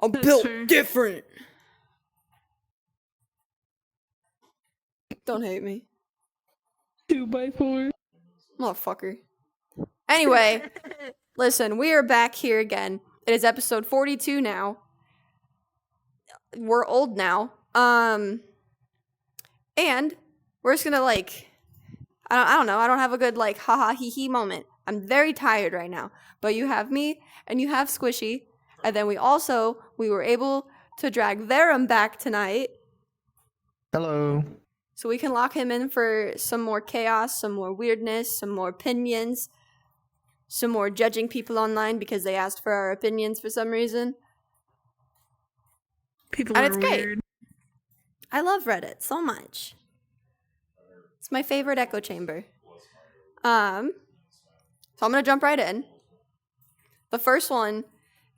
I'm That's built fair. different. Don't hate me. 2x4. Motherfucker. Anyway, listen, we are back here again. It is episode 42 now. We're old now. And we're just gonna I don't know. I don't have a good haha hee hee moment. I'm very tired right now. But you have me and you have Squishy. And then we were able to drag Verum back tonight. Hello. So we can lock him in for some more chaos, some more weirdness, some more opinions, some more judging people online because they asked for our opinions for some reason. People And are it's great. weird. I love Reddit so much. It's my favorite echo chamber. So I'm going to jump right in. The first one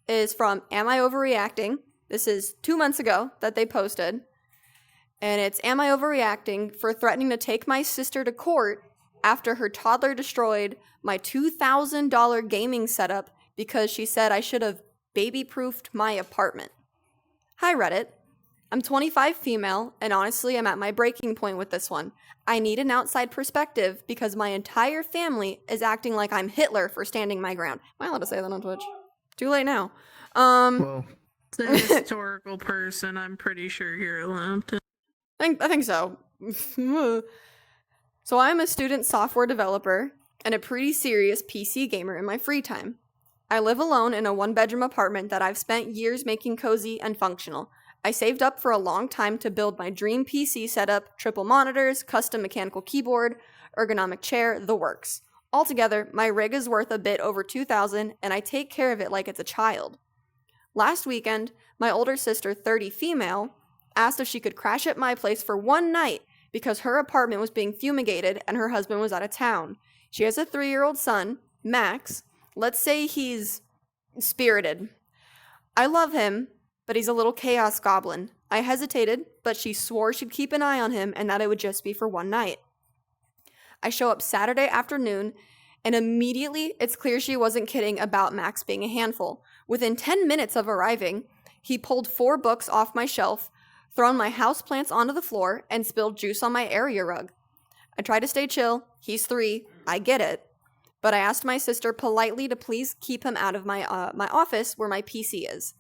is from Am I Overreacting? This is 2 months ago that they posted. And it's, am I overreacting for threatening to take my sister to court after her toddler destroyed my $2,000 gaming setup because she said I should have baby-proofed my apartment? Hi, Reddit. I'm 25 female, and honestly, I'm at my breaking point with this one. I need an outside perspective because my entire family is acting like I'm Hitler for standing my ground. Am I allowed to say that on Twitch? Too late now. Well, As a historical person, I'm pretty sure you're allowed to. I think so. So I'm a student software developer and a pretty serious PC gamer in my free time. I live alone in a one-bedroom apartment that I've spent years making cozy and functional. I saved up for a long time to build my dream PC setup, triple monitors, custom mechanical keyboard, ergonomic chair, the works. Altogether, my rig is worth a bit over $2,000 and I take care of it like it's a child. Last weekend, my older sister, 30 female, asked if she could crash at my place for one night because her apartment was being fumigated and her husband was out of town. She has a 3-year-old son, Max. Let's say he's spirited. I love him, but he's a little chaos goblin. I hesitated, but she swore she'd keep an eye on him and that it would just be for one night. I show up Saturday afternoon, and immediately it's clear she wasn't kidding about Max being a handful. Within 10 minutes of arriving, he pulled 4 books off my shelf, thrown my houseplants onto the floor, and spilled juice on my area rug. I try to stay chill. He's 3. I get it. But I asked my sister politely to please keep him out of my office where my PC is.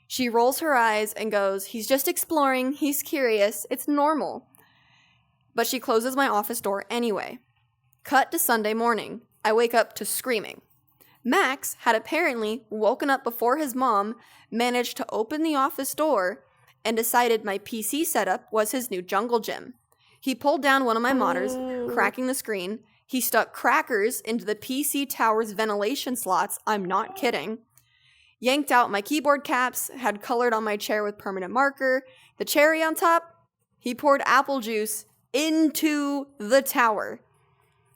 She rolls her eyes and goes, "He's just exploring. He's curious. It's normal." But she closes my office door anyway. Cut to Sunday morning. I wake up to screaming. Max had apparently woken up before his mom managed to open the office door and decided my PC setup was his new jungle gym. He pulled down one of my monitors, cracking the screen. He stuck crackers into the PC tower's ventilation slots. I'm not kidding. Yanked out my keyboard caps, had colored on my chair with permanent marker. The cherry on top, he poured apple juice into the tower.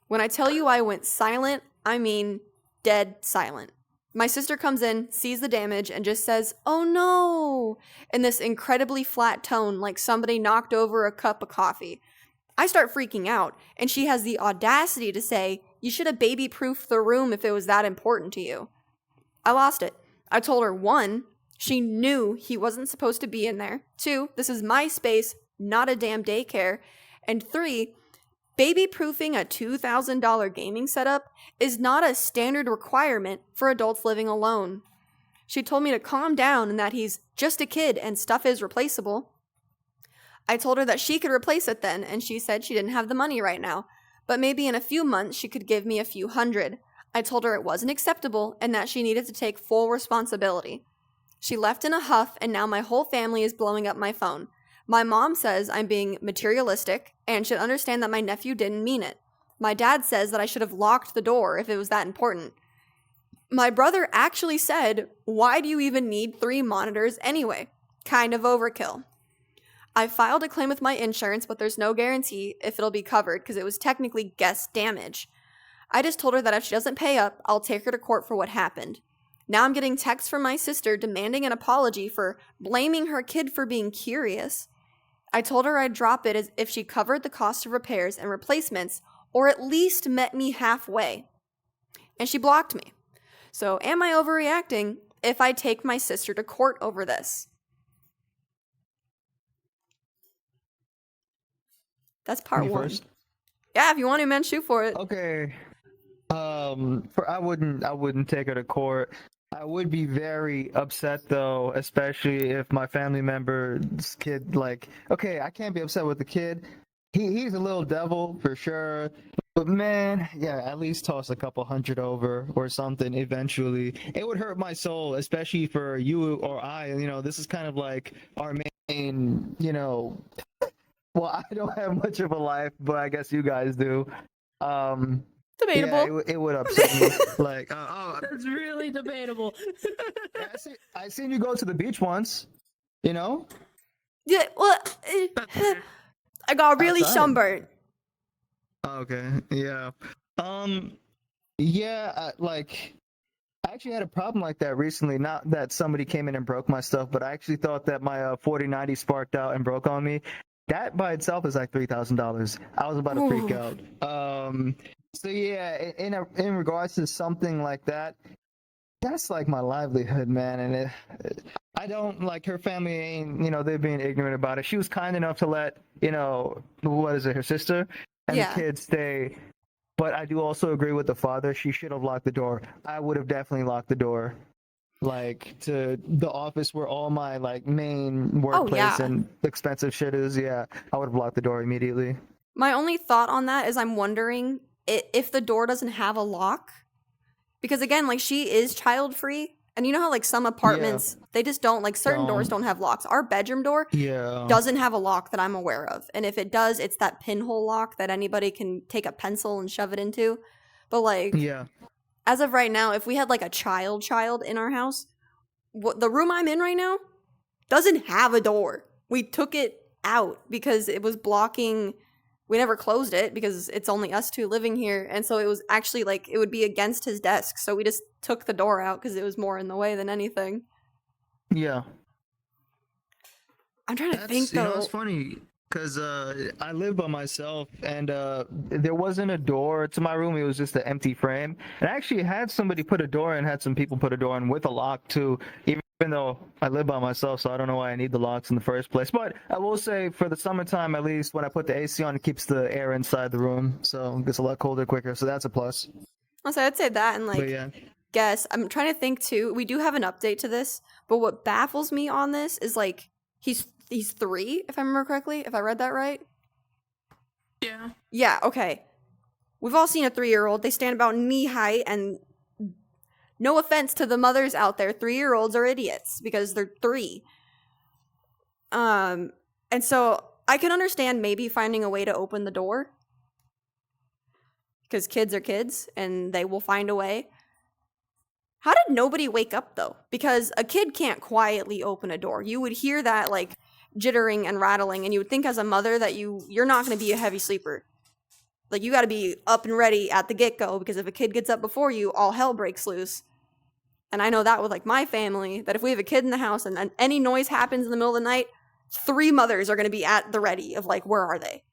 When I tell you I went silent, I mean dead silent. My sister comes in, sees the damage, and just says, "Oh no," in this incredibly flat tone like somebody knocked over a cup of coffee. I start freaking out, and she has the audacity to say, "You should have baby-proofed the room if it was that important to you." I lost it. I told her, 1, she knew he wasn't supposed to be in there. 2, this is my space, not a damn daycare. And 3, baby-proofing a $2,000 gaming setup is not a standard requirement for adults living alone. She told me to calm down and that he's just a kid and stuff is replaceable. I told her that she could replace it then, and she said she didn't have the money right now, but maybe in a few months she could give me a few hundred. I told her it wasn't acceptable and that she needed to take full responsibility. She left in a huff, and now my whole family is blowing up my phone. My mom says I'm being materialistic and should understand that my nephew didn't mean it. My dad says that I should have locked the door if it was that important. My brother actually said, "Why do you even need 3 monitors anyway? Kind of overkill." I filed a claim with my insurance, but there's no guarantee if it'll be covered because it was technically guest damage. I just told her that if she doesn't pay up, I'll take her to court for what happened. Now I'm getting texts from my sister demanding an apology for blaming her kid for being curious. I told her I'd drop it as if she covered the cost of repairs and replacements, or at least met me halfway. And she blocked me. So am I overreacting if I take my sister to court over this. That's part Me one. first? Yeah, if you want to, man, shoot for it. Okay. I wouldn't take her to court. I would be very upset though, especially if my family member's kid, like, okay, I can't be upset with the kid. He's a little devil for sure. But man, yeah, at least toss a couple hundred over or something eventually. It would hurt my soul, especially for you or I. This is kind of like our main, well, I don't have much of a life, but I guess you guys do. Debatable. Yeah, it would upset me. Like, That's really debatable. yeah, I seen you go to the beach once. You know? Yeah, well, That's fair. I got really Outside. sunburned. Okay. Yeah. Yeah. Like, I actually had a problem like that recently. Not that somebody came in and broke my stuff, but I actually thought that my 4090 sparked out and broke on me. That by itself is like $3,000. I was about to freak Ooh. out. So yeah, in regards to something like that, that's like my livelihood, man. And I don't like her family ain't, they're being ignorant about it. She was kind enough to let, what is it, her sister and Yeah. the kids stay. But I do also agree with the father. She should have locked the door. I would have definitely locked the door, like to the office where all my like main workplace yeah. and expensive shit is. Yeah, I would have locked the door immediately. My only thought on that is I'm wondering if the door doesn't have a lock. Because again, like she is child free. And you know how like some apartments, they just don't, like certain doors don't have locks. Our bedroom door Yeah. doesn't have a lock that I'm aware of. And if it does, it's that pinhole lock that anybody can take a pencil and shove it into. But like, Yeah. as of right now, if we had like a child in our house, the room I'm in right now doesn't have a door. We took it out because it was blocking. We never closed it because it's only us two living here. And so it was actually like, it would be against his desk. So we just took the door out because it was more in the way than anything. Yeah. I'm trying to think though. It's funny because I live by myself and there wasn't a door to my room. It was just an empty frame. And I actually had somebody put a door in, had some people put a door in with a lock too, even though I live by myself, so I don't know why I need the locks in the first place. But I will say for the summertime, at least when I put the AC on, it keeps the air inside the room. So it gets a lot colder quicker. So that's a plus. Also, I'd say that and like, But yeah. guess I'm trying to think too. We do have an update to this, but what baffles me on this is like he's 3, if I remember correctly, if I read that right. Yeah. Yeah, okay. We've all seen a 3-year-old. They stand about knee height, and no offense to the mothers out there, 3-year-olds are idiots because they're 3. And so I can understand maybe finding a way to open the door because kids are kids and they will find a way. How did nobody wake up though? Because a kid can't quietly open a door. You would hear that like jittering and rattling, and you would think as a mother that you're not going to be a heavy sleeper. Like you got to be up and ready at the get-go because if a kid gets up before you, all hell breaks loose. And I know that with like my family, that if we have a kid in the house and any noise happens in the middle of the night, 3 mothers are going to be at the ready of like, where are they?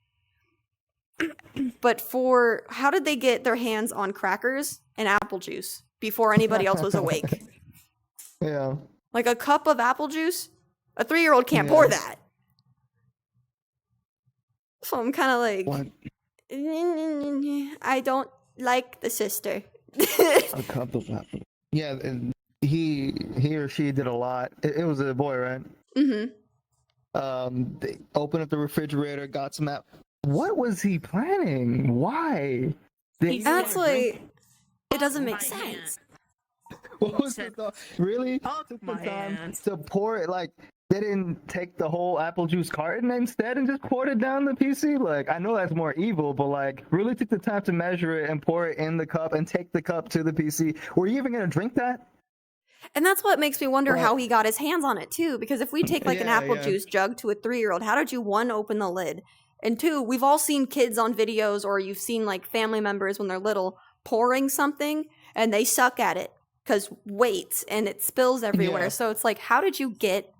But how did they get their hands on crackers and apple juice before anybody else was awake? Yeah. Like a cup of apple juice? A 3-year-old can't pour that. So I'm kind of like, What? I don't like the sister. A cup of apple. Yeah, and he or she did a lot. It was a boy, right? Mm-hmm. They opened up the refrigerator, got some What was he planning? Why? That's like, it doesn't make My sense. hand. What was the thought? Really? Fuck Took the my time hand. to pour it, like, they didn't take the whole apple juice carton instead and just poured it down the PC? Like, I know that's more evil, but like, really took the time to measure it and pour it in the cup and take the cup to the PC. Were you even gonna drink that? And that's what makes me wonder Well- how he got his hands on it too. Because if we take like an Yeah, apple yeah. juice jug to a 3-year-old, how did you, 1, open the lid? And 2, we've all seen kids on videos or you've seen like family members when they're little pouring something and they suck at it because weight and it spills everywhere. Yeah. So it's like, how did you get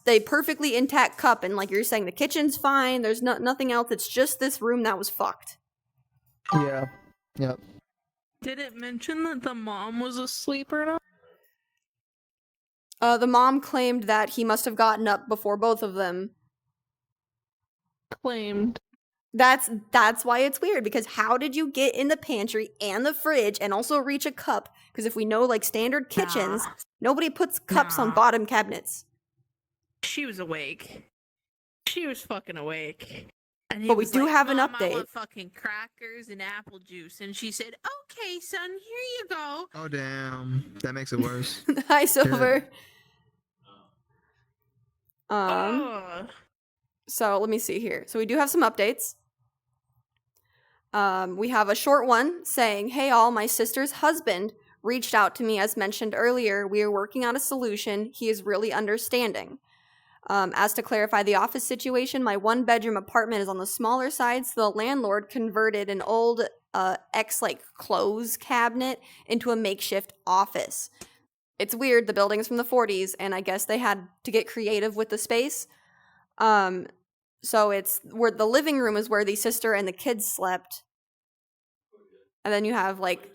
the perfectly intact cup? And like you're saying, the kitchen's fine. There's nothing else. It's just this room that was fucked. Yeah. Yep. Did it mention that the mom was asleep or not? The mom claimed that he must have gotten up before both of them. Claimed. That's why it's weird, because how did you get in the pantry and the fridge and also reach a cup? Because if we know, like, standard kitchens, nobody puts cups on bottom cabinets. She was awake. She was fucking awake. And But we do have an "Mom, I update." want fucking crackers and apple juice. And she said, okay, son, here you go. Oh damn, that makes it worse. Hi, Silver. Oh. So let me see here. So we do have some updates. We have a short one saying, "Hey all, my sister's husband reached out to me as mentioned earlier. We are working on a solution. He is really understanding. As to clarify the office situation, my 1-bedroom apartment is on the smaller side, so the landlord converted an old clothes cabinet into a makeshift office. It's weird, the building's from the 40s, and I guess they had to get creative with the space. So it's where the living room is where the sister and the kids slept. And then you have, like,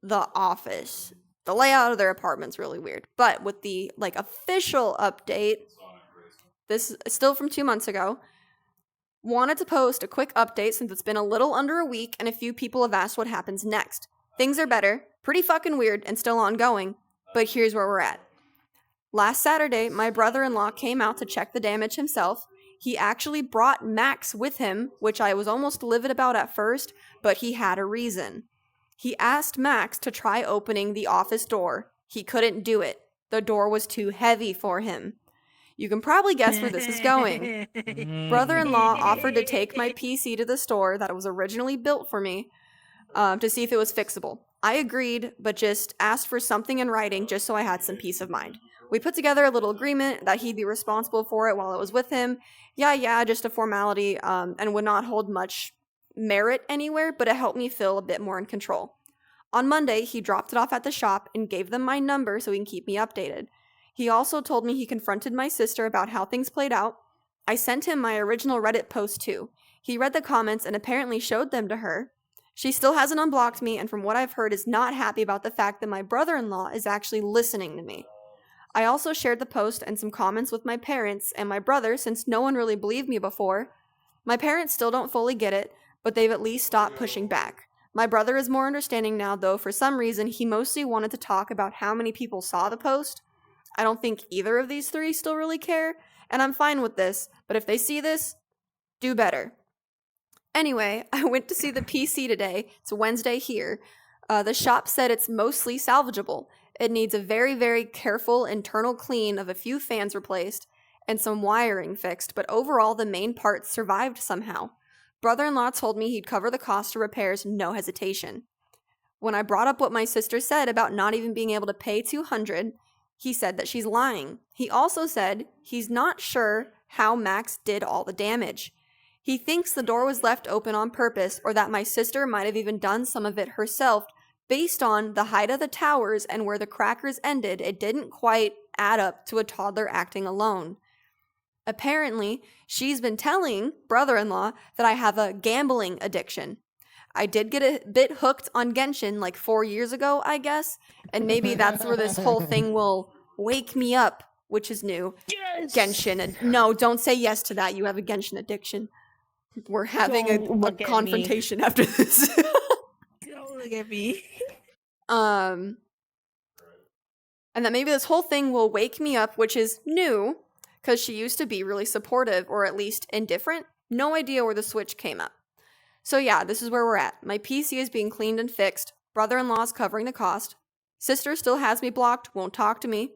the office. The layout of their apartment's really weird. But with the, like, official update, this is still from 2 months ago, wanted to post a quick update since it's been a little under a week and a few people have asked what happens next. Things are better, pretty fucking weird, and still ongoing, but here's where we're at. Last Saturday, my brother-in-law came out to check the damage himself. He actually brought Max with him, which I was almost livid about at first, but he had a reason. He asked Max to try opening the office door. He couldn't do it. The door was too heavy for him. You can probably guess where this is going. Brother-in-law offered to take my PC to the store that was originally built for me to see if it was fixable. I agreed, but just asked for something in writing just so I had some peace of mind. We put together a little agreement that he'd be responsible for it while I was with him. Yeah, just a formality, and would not hold much merit anywhere, but it helped me feel a bit more in control. On Monday, he dropped it off at the shop and gave them my number so he can keep me updated. He also told me he confronted my sister about how things played out. I sent him my original Reddit post too. He read the comments and apparently showed them to her. She still hasn't unblocked me, and from what I've heard is not happy about the fact that my brother-in-law is actually listening to me. I also shared the post and some comments with my parents and my brother since no one really believed me before. My parents still don't fully get it, but they've at least stopped pushing back. My brother is more understanding now, though for some reason he mostly wanted to talk about how many people saw the post. I don't think either of these three still really care, and I'm fine with this, but if they see this, do better. Anyway, I went to see the PC today. It's Wednesday here. The shop said it's mostly salvageable. It needs a very, very careful internal clean of a few fans replaced and some wiring fixed, but overall the main parts survived somehow. Brother-in-law told me he'd cover the cost of repairs, no hesitation. When I brought up what my sister said about not even being able to pay $200, he said that she's lying. He also said he's not sure how Max did all the damage. He thinks the door was left open on purpose, or that my sister might have even done some of it herself. Based on the height of the towers and where the crackers ended, it didn't quite add up to a toddler acting alone. Apparently, she's been telling brother-in-law that I have a gambling addiction. I did get a bit hooked on Genshin like 4 years ago, I guess, and maybe that's where this whole thing will wake me up, which is new. Yes! Genshin. No, don't say yes to that. You have a Genshin addiction. We're having a confrontation after this. Don't look at me. And that maybe this whole thing will wake me up, which is new, because she used to be really supportive, or at least indifferent. No idea where the switch came up. So yeah, this is where we're at. My PC is being cleaned and fixed. Brother-in-law's covering the cost. Sister still has me blocked, won't talk to me.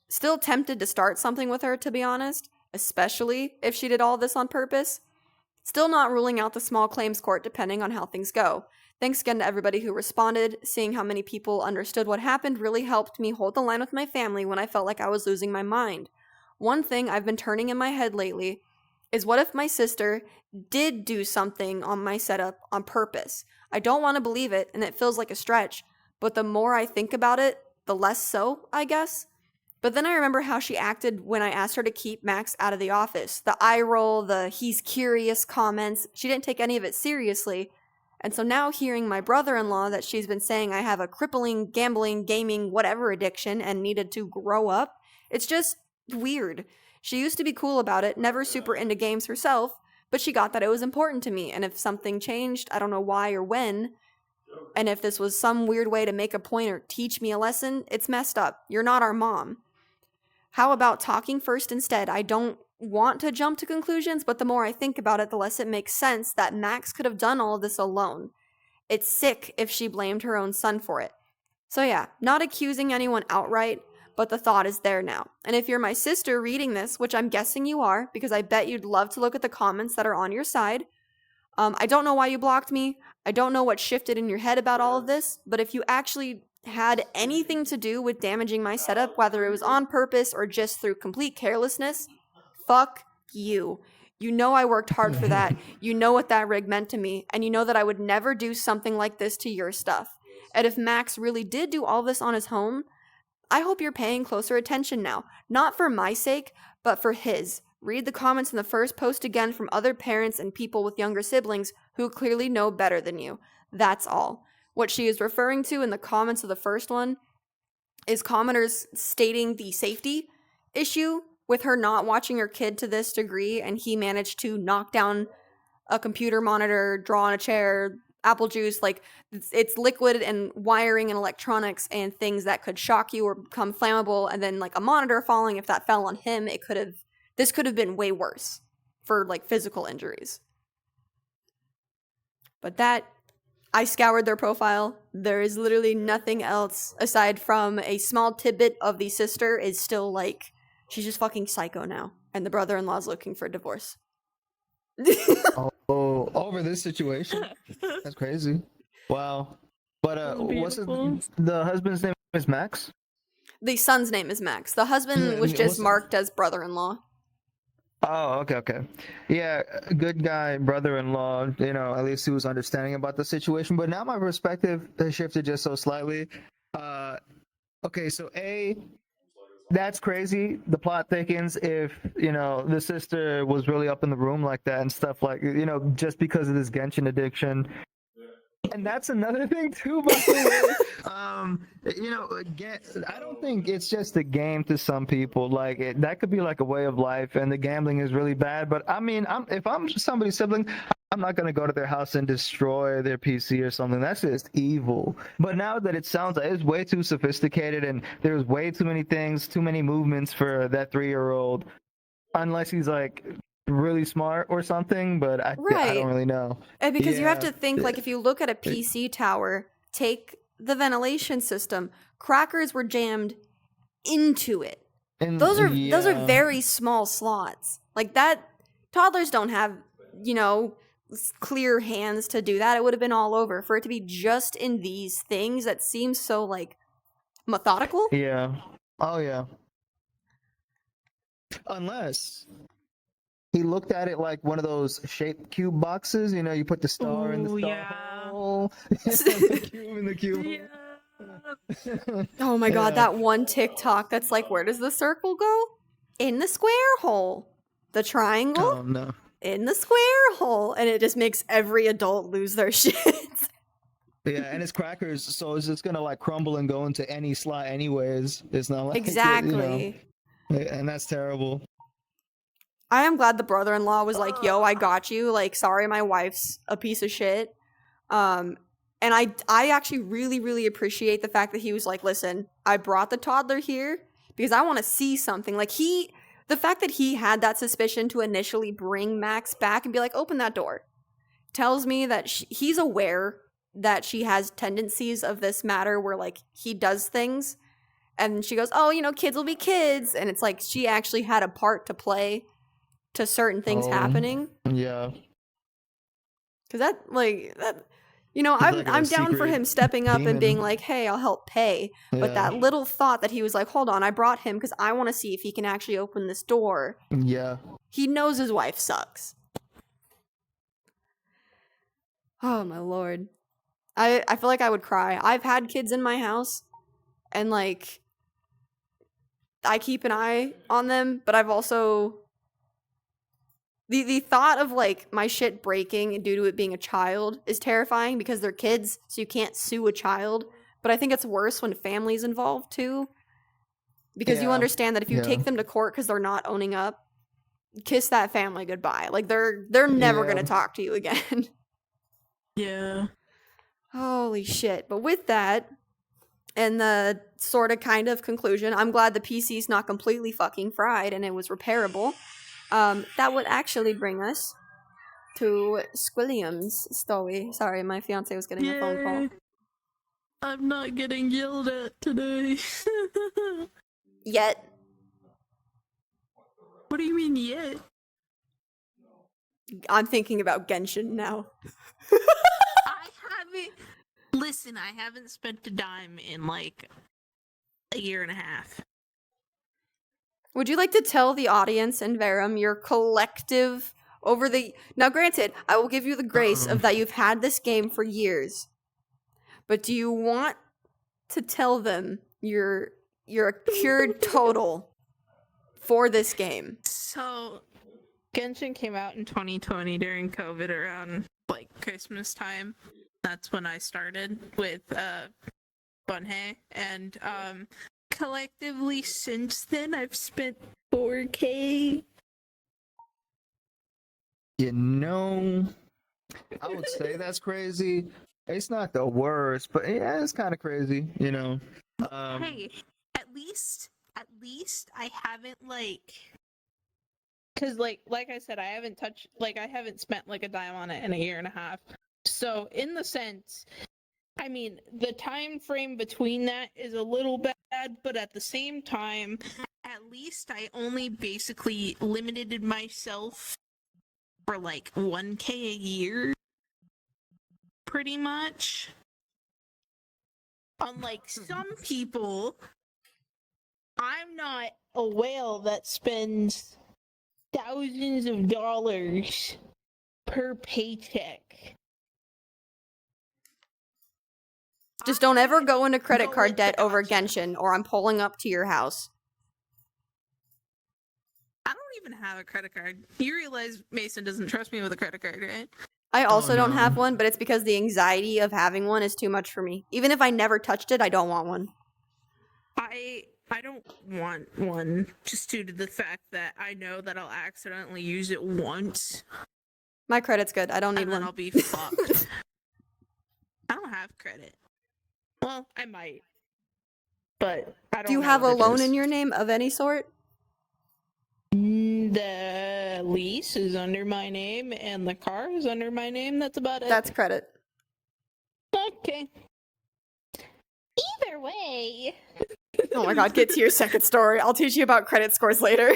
Still tempted to start something with her, to be honest, especially if she did all this on purpose. Still not ruling out the small claims court depending on how things go. Thanks again to everybody who responded. Seeing how many people understood what happened really helped me hold the line with my family when I felt like I was losing my mind. One thing I've been turning in my head lately is, what if my sister did do something on my setup on purpose? I don't want to believe it, and it feels like a stretch, but the more I think about it, the less so, I guess. But then I remember how she acted when I asked her to keep Max out of the office. The eye roll, the he's curious comments, she didn't take any of it seriously. And so now hearing my brother-in-law that she's been saying I have a crippling gambling, gaming, whatever addiction and needed to grow up, it's just weird. She used to be cool about it, never super into games herself, but she got that it was important to me. And if something changed, I don't know why or when, and if this was some weird way to make a point or teach me a lesson, it's messed up. You're not our mom. How about talking first instead? I don't want to jump to conclusions, but the more I think about it, the less it makes sense that Max could have done all of this alone. It's sick if she blamed her own son for it. So yeah, not accusing anyone outright, but the thought is there now. And if you're my sister reading this, which I'm guessing you are, because I bet you'd love to look at the comments that are on your side, I don't know why you blocked me. I don't know what shifted in your head about all of this, but if you actually had anything to do with damaging my setup, whether it was on purpose or just through complete carelessness, fuck you. You know I worked hard for that. You know what that rig meant to me, and you know that I would never do something like this to your stuff. And if Max really did do all this on his own, I hope you're paying closer attention now. Not for my sake, but for his. Read the comments in the first post again from other parents and people with younger siblings who clearly know better than you. That's all. What she is referring to in the comments of the first one is commenters stating the safety issue with her not watching her kid to this degree, and he managed to knock down a computer monitor, draw on a chair, apple juice, like it's liquid and wiring and electronics and things that could shock you or become flammable, and then like a monitor falling, if that fell on him, this could have been way worse for like physical injuries. But I scoured their profile. There is literally nothing else aside from a small tidbit of the sister is still like, she's just fucking psycho now. And the brother-in-law's looking for a divorce. Oh, over this situation? That's crazy. Wow. But the husband's name is Max? The son's name is Max. The husband was just marked as brother-in-law. Oh, okay. Yeah, good guy, brother-in-law, at least he was understanding about the situation. But now my perspective has shifted just so slightly. Okay, so that's crazy. The plot thickens if, the sister was really up in the room like that and stuff like, just because of this Genshin addiction. And that's another thing too, by the way. I don't think it's just a game to some people. Like that could be like a way of life, and the gambling is really bad. But I mean, if I'm somebody's sibling, I'm not gonna go to their house and destroy their PC or something. That's just evil. But now that it sounds like it's way too sophisticated, and there's way too many things, too many movements for that 3-year-old, unless he's like really smart or something, but I don't really know. And because you have to think, like, if you look at a PC tower, take the ventilation system, crackers were jammed into it. And those are very small slots. Like that, toddlers don't have, clear hands to do that. It would have been all over. For it to be just in these things, that seems so like methodical. Yeah. Oh yeah. Unless he looked at it like one of those shaped cube boxes. You put the star in the star hole. The cube in the cube. Yeah. Oh my god, that one TikTok that's like, where does the circle go? In the square hole. The triangle? Oh no. In the square hole. And it just makes every adult lose their shit. Yeah, and it's crackers, so it's just gonna like crumble and go into any slot anyways. It's not like exactly. And that's terrible. I am glad the brother-in-law was like, yo, I got you. Like, sorry, my wife's a piece of shit. And I actually really, really appreciate the fact that he was like, listen, I brought the toddler here because I want to see something. Like, the fact that he had that suspicion to initially bring Max back and be like, open that door, tells me that he's aware that she has tendencies of this matter where, like, he does things. And she goes, oh, kids will be kids. And it's like she actually had a part to play to certain things happening. Yeah. Because I'm down for him stepping up and being like, hey, I'll help pay. Yeah. But that little thought that he was like, hold on, I brought him because I want to see if he can actually open this door. Yeah. He knows his wife sucks. Oh, my Lord. I feel like I would cry. I've had kids in my house, and, like, I keep an eye on them, but I've also The thought of like my shit breaking due to it being a child is terrifying because they're kids, so you can't sue a child. But I think it's worse when family's involved too. Because you Yeah. understand that if you Yeah. take them to court because they're not owning up, kiss that family goodbye. Like they're never Yeah. gonna talk to you again. Yeah. Holy shit. But with that, and the sort of kind of conclusion, I'm glad the PC's not completely fucking fried and it was repairable. That would actually bring us to Squilliam's story. Sorry, my fiance was getting a phone call. Yay. I'm not getting yelled at today. Yet. What do you mean yet? I'm thinking about Genshin now. I haven't. Listen, I haven't spent a dime in like a year and a half. Would you like to tell the audience and Verum your collective over the... Now, granted, I will give you the grace of that you've had this game for years. But do you want to tell them your accrued total for this game? So, Genshin came out in 2020 during COVID around like Christmas time. That's when I started with Bunhei, and collectively since then I've spent 4K. You know, I would say that's crazy. It's not the worst, but yeah, it's kind of crazy, you know. Hey, at least I haven't because like I said, I haven't spent like a dime on it in a year and a half. So in the sense, I mean, the time frame between that is a little bad, but at the same time, at least I only basically limited myself for like 1K a year, pretty much. Unlike some people, I'm not a whale that spends thousands of dollars per paycheck. Just don't ever go into credit go card with debt the over gotcha. Genshin, or I'm pulling up to your house. I don't even have a credit card. You realize Mason doesn't trust me with a credit card, right? I also don't no. have one, but it's because the anxiety of having one is too much for me. Even if I never touched it, I don't want one. I don't want one just due to the fact that I know that I'll accidentally use it once My credit's good. I don't need and then one. I'll be fucked. I don't have credit. Well, I might. But I don't Do you know have a what it loan is. in your name of any sort? The lease is under my name and the car is under my name. That's about it. That's credit. Okay. Either way. Oh my god, get to your second story. I'll teach you about credit scores later.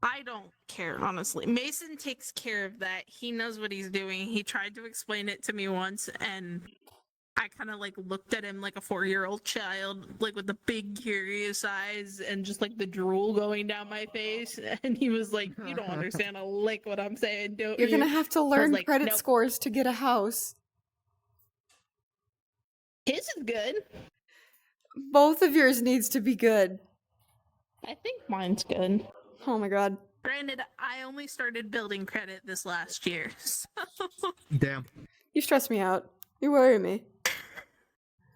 I don't care, honestly. Mason takes care of that. He knows what he's doing. He tried to explain it to me once, and I kind of like looked at him like a 4-year-old child, like with the big curious eyes and just like the drool going down my face. And he was like, "You don't understand a lick what I'm saying, don't You're you?" gonna have to learn like, credit nope. scores to get a house. His is good. Both of yours needs to be good. I think mine's good. Oh my god. Granted, I only started building credit this last year, so Damn. You stress me out. You worry me.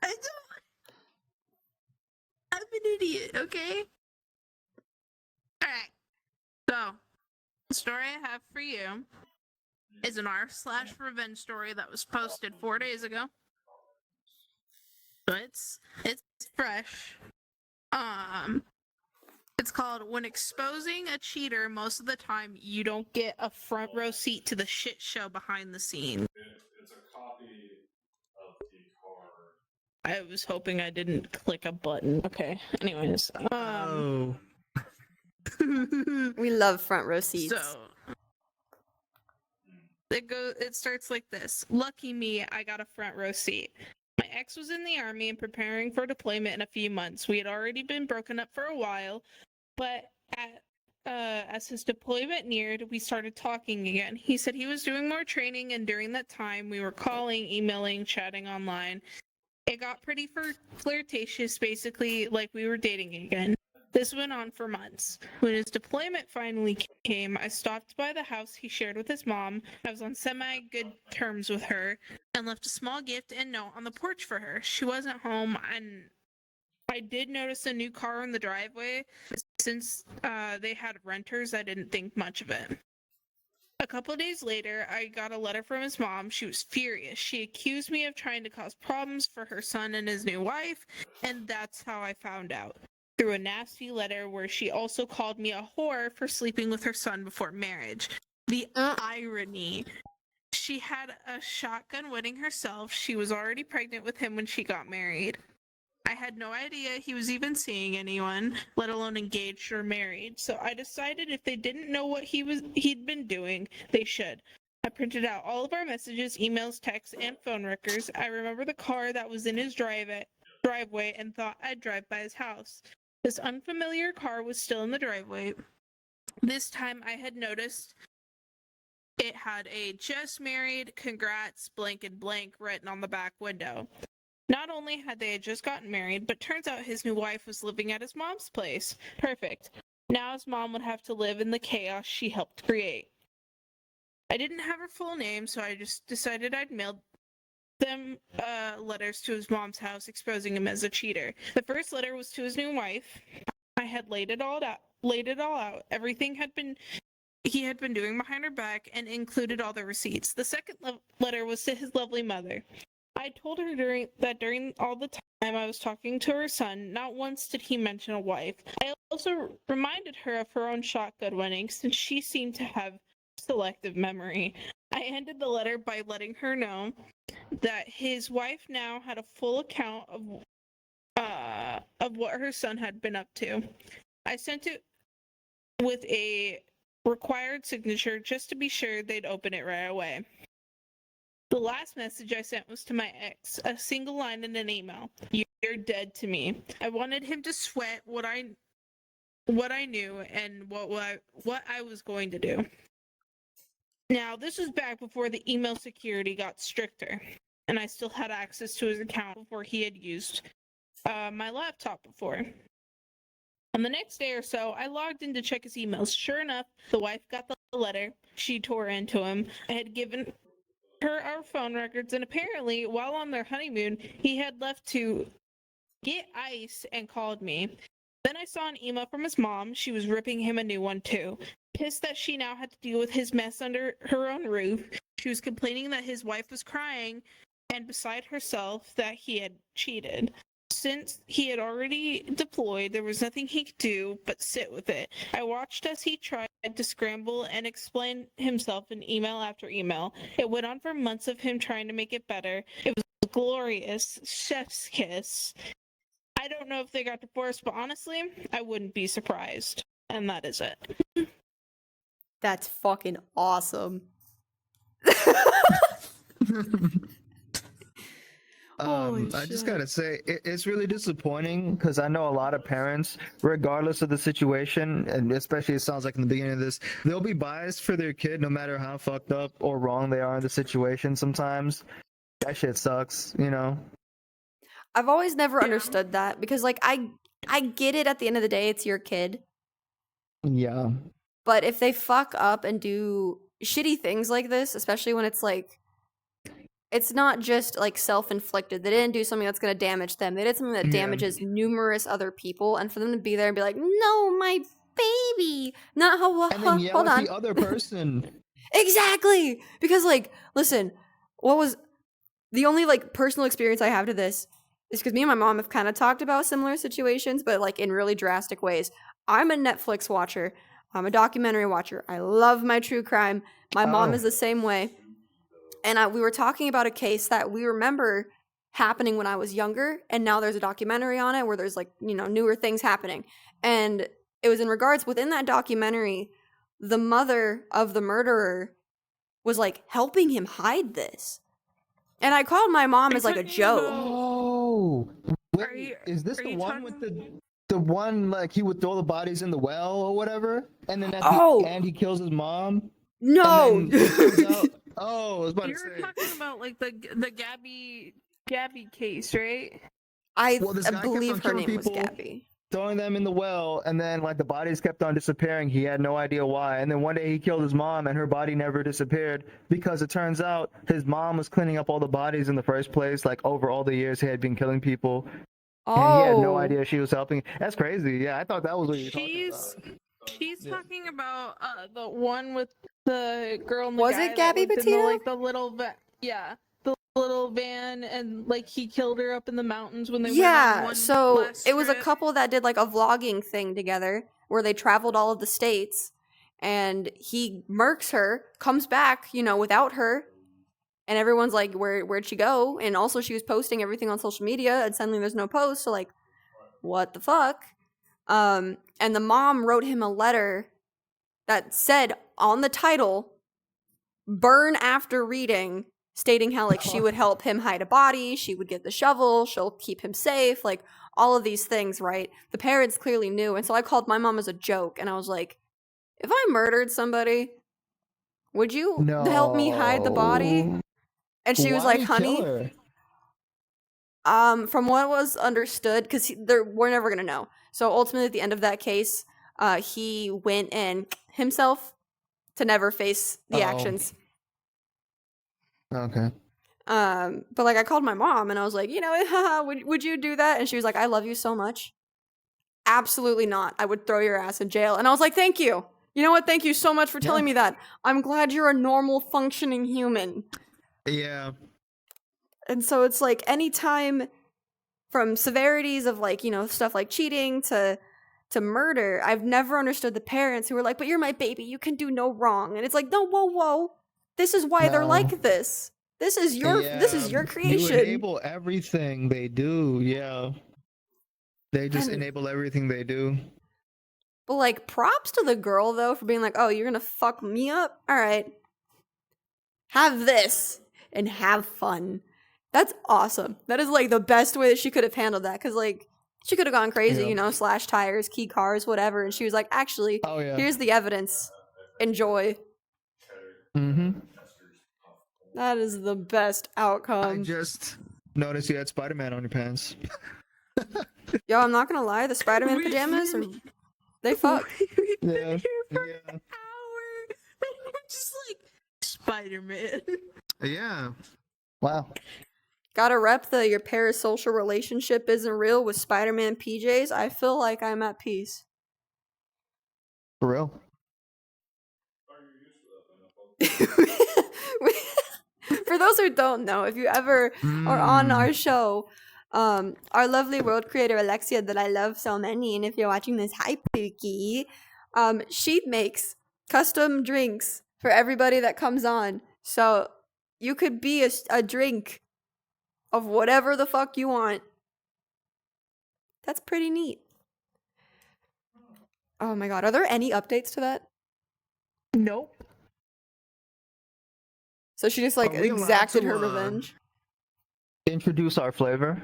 I don't. I'm an idiot, okay? Alright. So, the story I have for you is an r/revenge story that was posted 4 days ago. So it's fresh. It's called "When Exposing a Cheater, Most of the Time You Don't Get a Front Row Seat to the Shit Show Behind the Scenes." It's a copy of the card. I was hoping I didn't click a button. Okay. Anyways, Oh. We love front row seats. so it starts like this. "Lucky me, I got a front row seat. My ex was in the army and preparing for deployment in a few months. We had already been broken up for a while, but as his deployment neared, we started talking again. He said he was doing more training, and during that time, we were calling, emailing, chatting online. It got pretty flirtatious, basically like we were dating again. This went on for months. When his deployment finally came, I stopped by the house he shared with his mom. I was on semi-good terms with her and left a small gift and note on the porch for her. She wasn't home, and I did notice a new car in the driveway. Since they had renters, I didn't think much of it. A couple of days later, I got a letter from his mom. She was furious. She accused me of trying to cause problems for her son and his new wife, and that's how I found out. Through a nasty letter where she also called me a whore for sleeping with her son before marriage. The irony. She had a shotgun wedding herself. She was already pregnant with him when she got married. I had no idea he was even seeing anyone, let alone engaged or married. So I decided if they didn't know what he'd been doing, they should. I printed out all of our messages, emails, texts, and phone records. I remember the car that was in his driveway and thought I'd drive by his house. This unfamiliar car was still in the driveway. This time I had noticed it had a just married, congrats, blank and blank written on the back window. Not only had they just gotten married, but turns out his new wife was living at his mom's place. Perfect. Now his mom would have to live in the chaos she helped create. I didn't have her full name, so I just decided I'd mail them letters to his mom's house exposing him as a cheater. The first letter was to his new wife. I had laid it all out. Everything he had been doing behind her back and included all the receipts. The second letter was to his lovely mother. I told her during all the time I was talking to her son, not once did he mention a wife. I also reminded her of her own shotgun wedding, since she seemed to have selective memory. I ended the letter by letting her know that his wife now had a full account of what her son had been up to. I sent it with a required signature just to be sure they'd open it right away. The last message I sent was to my ex, a single line in an email. You're dead to me. I wanted him to sweat what I knew and what I was going to do. Now, this was back before the email security got stricter, and I still had access to his account before he had used my laptop before. On the next day or so, I logged in to check his emails. Sure enough, the wife got the letter. She tore into him. I had given her our phone records, and apparently, while on their honeymoon, he had left to get ice and called me. Then I saw an email from his mom. She was ripping him a new one too. Pissed that she now had to deal with his mess under her own roof, she was complaining that his wife was crying and beside herself that he had cheated. Since he had already deployed, there was nothing he could do but sit with it. I watched as he tried to scramble and explain himself in email after email. It went on for months of him trying to make it better. It was glorious. Chef's kiss. I don't know if they got divorced, but honestly, I wouldn't be surprised. And that is it. That's fucking awesome. I just gotta say, it's really disappointing because I know a lot of parents, regardless of the situation, and especially it sounds like in the beginning of this, they'll be biased for their kid no matter how fucked up or wrong they are in the situation sometimes. That shit sucks, you know? I've always never understood that because, like, I get it at the end of the day, it's your kid. Yeah. But if they fuck up and do shitty things like this, especially when it's like, it's not just like self-inflicted. They didn't do something that's going to damage them. They did something that damages numerous other people, and for them to be there and be like, "No, my baby," not how. And then yell hold at on. the other person. Exactly, because like, listen, what was the only like personal experience I have to this is because me and my mom have kind of talked about similar situations, but like in really drastic ways. I'm a Netflix watcher. I'm a documentary watcher. I love my true crime. My mom is the same way. And we were talking about a case that we remember happening when I was younger, and now there's a documentary on it where there's like, you know, newer things happening. And it was in regards, within that documentary, the mother of the murderer was like helping him hide this. And I called my mom as like a joke. Oh, wait, is this the one with the one like he would throw the bodies in the well or whatever, and then at the end he kills his mom? No. Oh, I was about to say. You're talking about like the Gabby case, right? I Well, this guy kept believe on her killing name was people. Gabby. throwing them in the well, and then like the bodies kept on disappearing. He had no idea why. And then one day he killed his mom, and her body never disappeared because it turns out his mom was cleaning up all the bodies in the first place. Like over all the years he had been killing people, and he had no Oh, idea she was helping. That's crazy. Yeah, I thought that was what you were talking She's about. she's Yeah. talking about the one with the girl and the Was guy it that Gabby lived in the, Petito? like the little yeah, the little van, and like he killed her up in the mountains when they went on yeah. one So last it was a trip. couple that did like a vlogging thing together where they traveled all of the states, and he murks her, comes back, without her, and everyone's like, where'd she go? And also she was posting everything on social media, and suddenly there's no post. So like, what the fuck? And the mom wrote him a letter that said on the title, "Burn after reading," stating how like she would help him hide a body, she would get the shovel, she'll keep him safe, like all of these things, right? The parents clearly knew, and so I called my mom as a joke, and I was like, if I murdered somebody, would you help me hide the body? No. And she was Why like, honey, kill her? from what was understood, because we're never gonna know. So ultimately, at the end of that case, he went and himself to never face the Oh. actions. Okay. But like I called my mom and I was like, would you do that? And she was like, I love you so much. Absolutely not. I would throw your ass in jail. And I was like, thank you. You know what? Thank you so much for telling me that. I'm glad you're a normal functioning human. Yeah. And so it's like anytime from severities of like, stuff like cheating to murder, I've never understood the parents who were like, but you're my baby, you can do no wrong. And it's like, no, whoa. This is why they're No. like this. This is your You creation. enable everything they do. Yeah. They just And- enable everything they do. But like props to the girl though for being like, oh, you're gonna fuck me up? Alright. Have this and have fun. That's awesome. That is like the best way that she could have handled that. Cause like she could have gone crazy, Yeah. slash tires, key cars, whatever. And she was like, actually, Oh yeah. here's the evidence. Enjoy. Mm-hmm. That is the best I outcome. just noticed you had Spider-Man on your pants. Yo, I'm not gonna lie, the Spider-Man pajamas they fuck. We've been Yeah, here for yeah. an hour. We're just like Spider-Man. Yeah. Wow. Gotta rep your parasocial relationship isn't real with Spider-Man PJs. I feel like I'm at peace. For real. For those who don't know, if you ever are on our show, our lovely world creator Alexia, that I love so many, and if you're watching this, hi Pookie, she makes custom drinks for everybody that comes on. So you could be a drink of whatever the fuck you want. That's pretty neat. Oh my god, are there any updates to that? Nope. So she just like Are we allowed exacted to, her revenge. Introduce our flavor.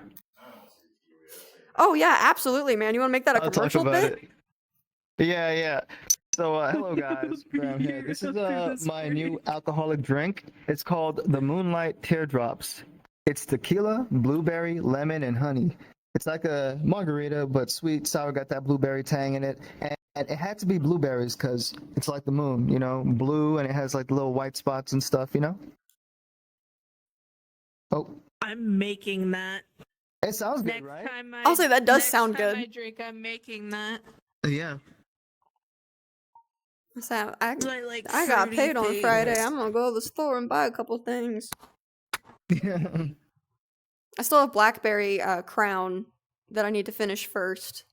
Oh yeah, absolutely, man. You want to make that a I'll talk commercial about bit? it. Yeah. So hello guys, Verum here. This is my new alcoholic drink. It's called the Moonlight Teardrops. It's tequila, blueberry, lemon, and honey. It's like a margarita, but sweet, sour, got that blueberry tang in it. And it had to be blueberries because it's like the moon, blue, and it has like little white spots and stuff, Oh, I'm making that. it sounds good, Next right? time I'll say that does next sound time good. I drink, I'm making that. Yeah. So I Like got fruity paid on things. Friday. I'm gonna go to the store and buy a couple things. Yeah. I still have blackberry crown that I need to finish first.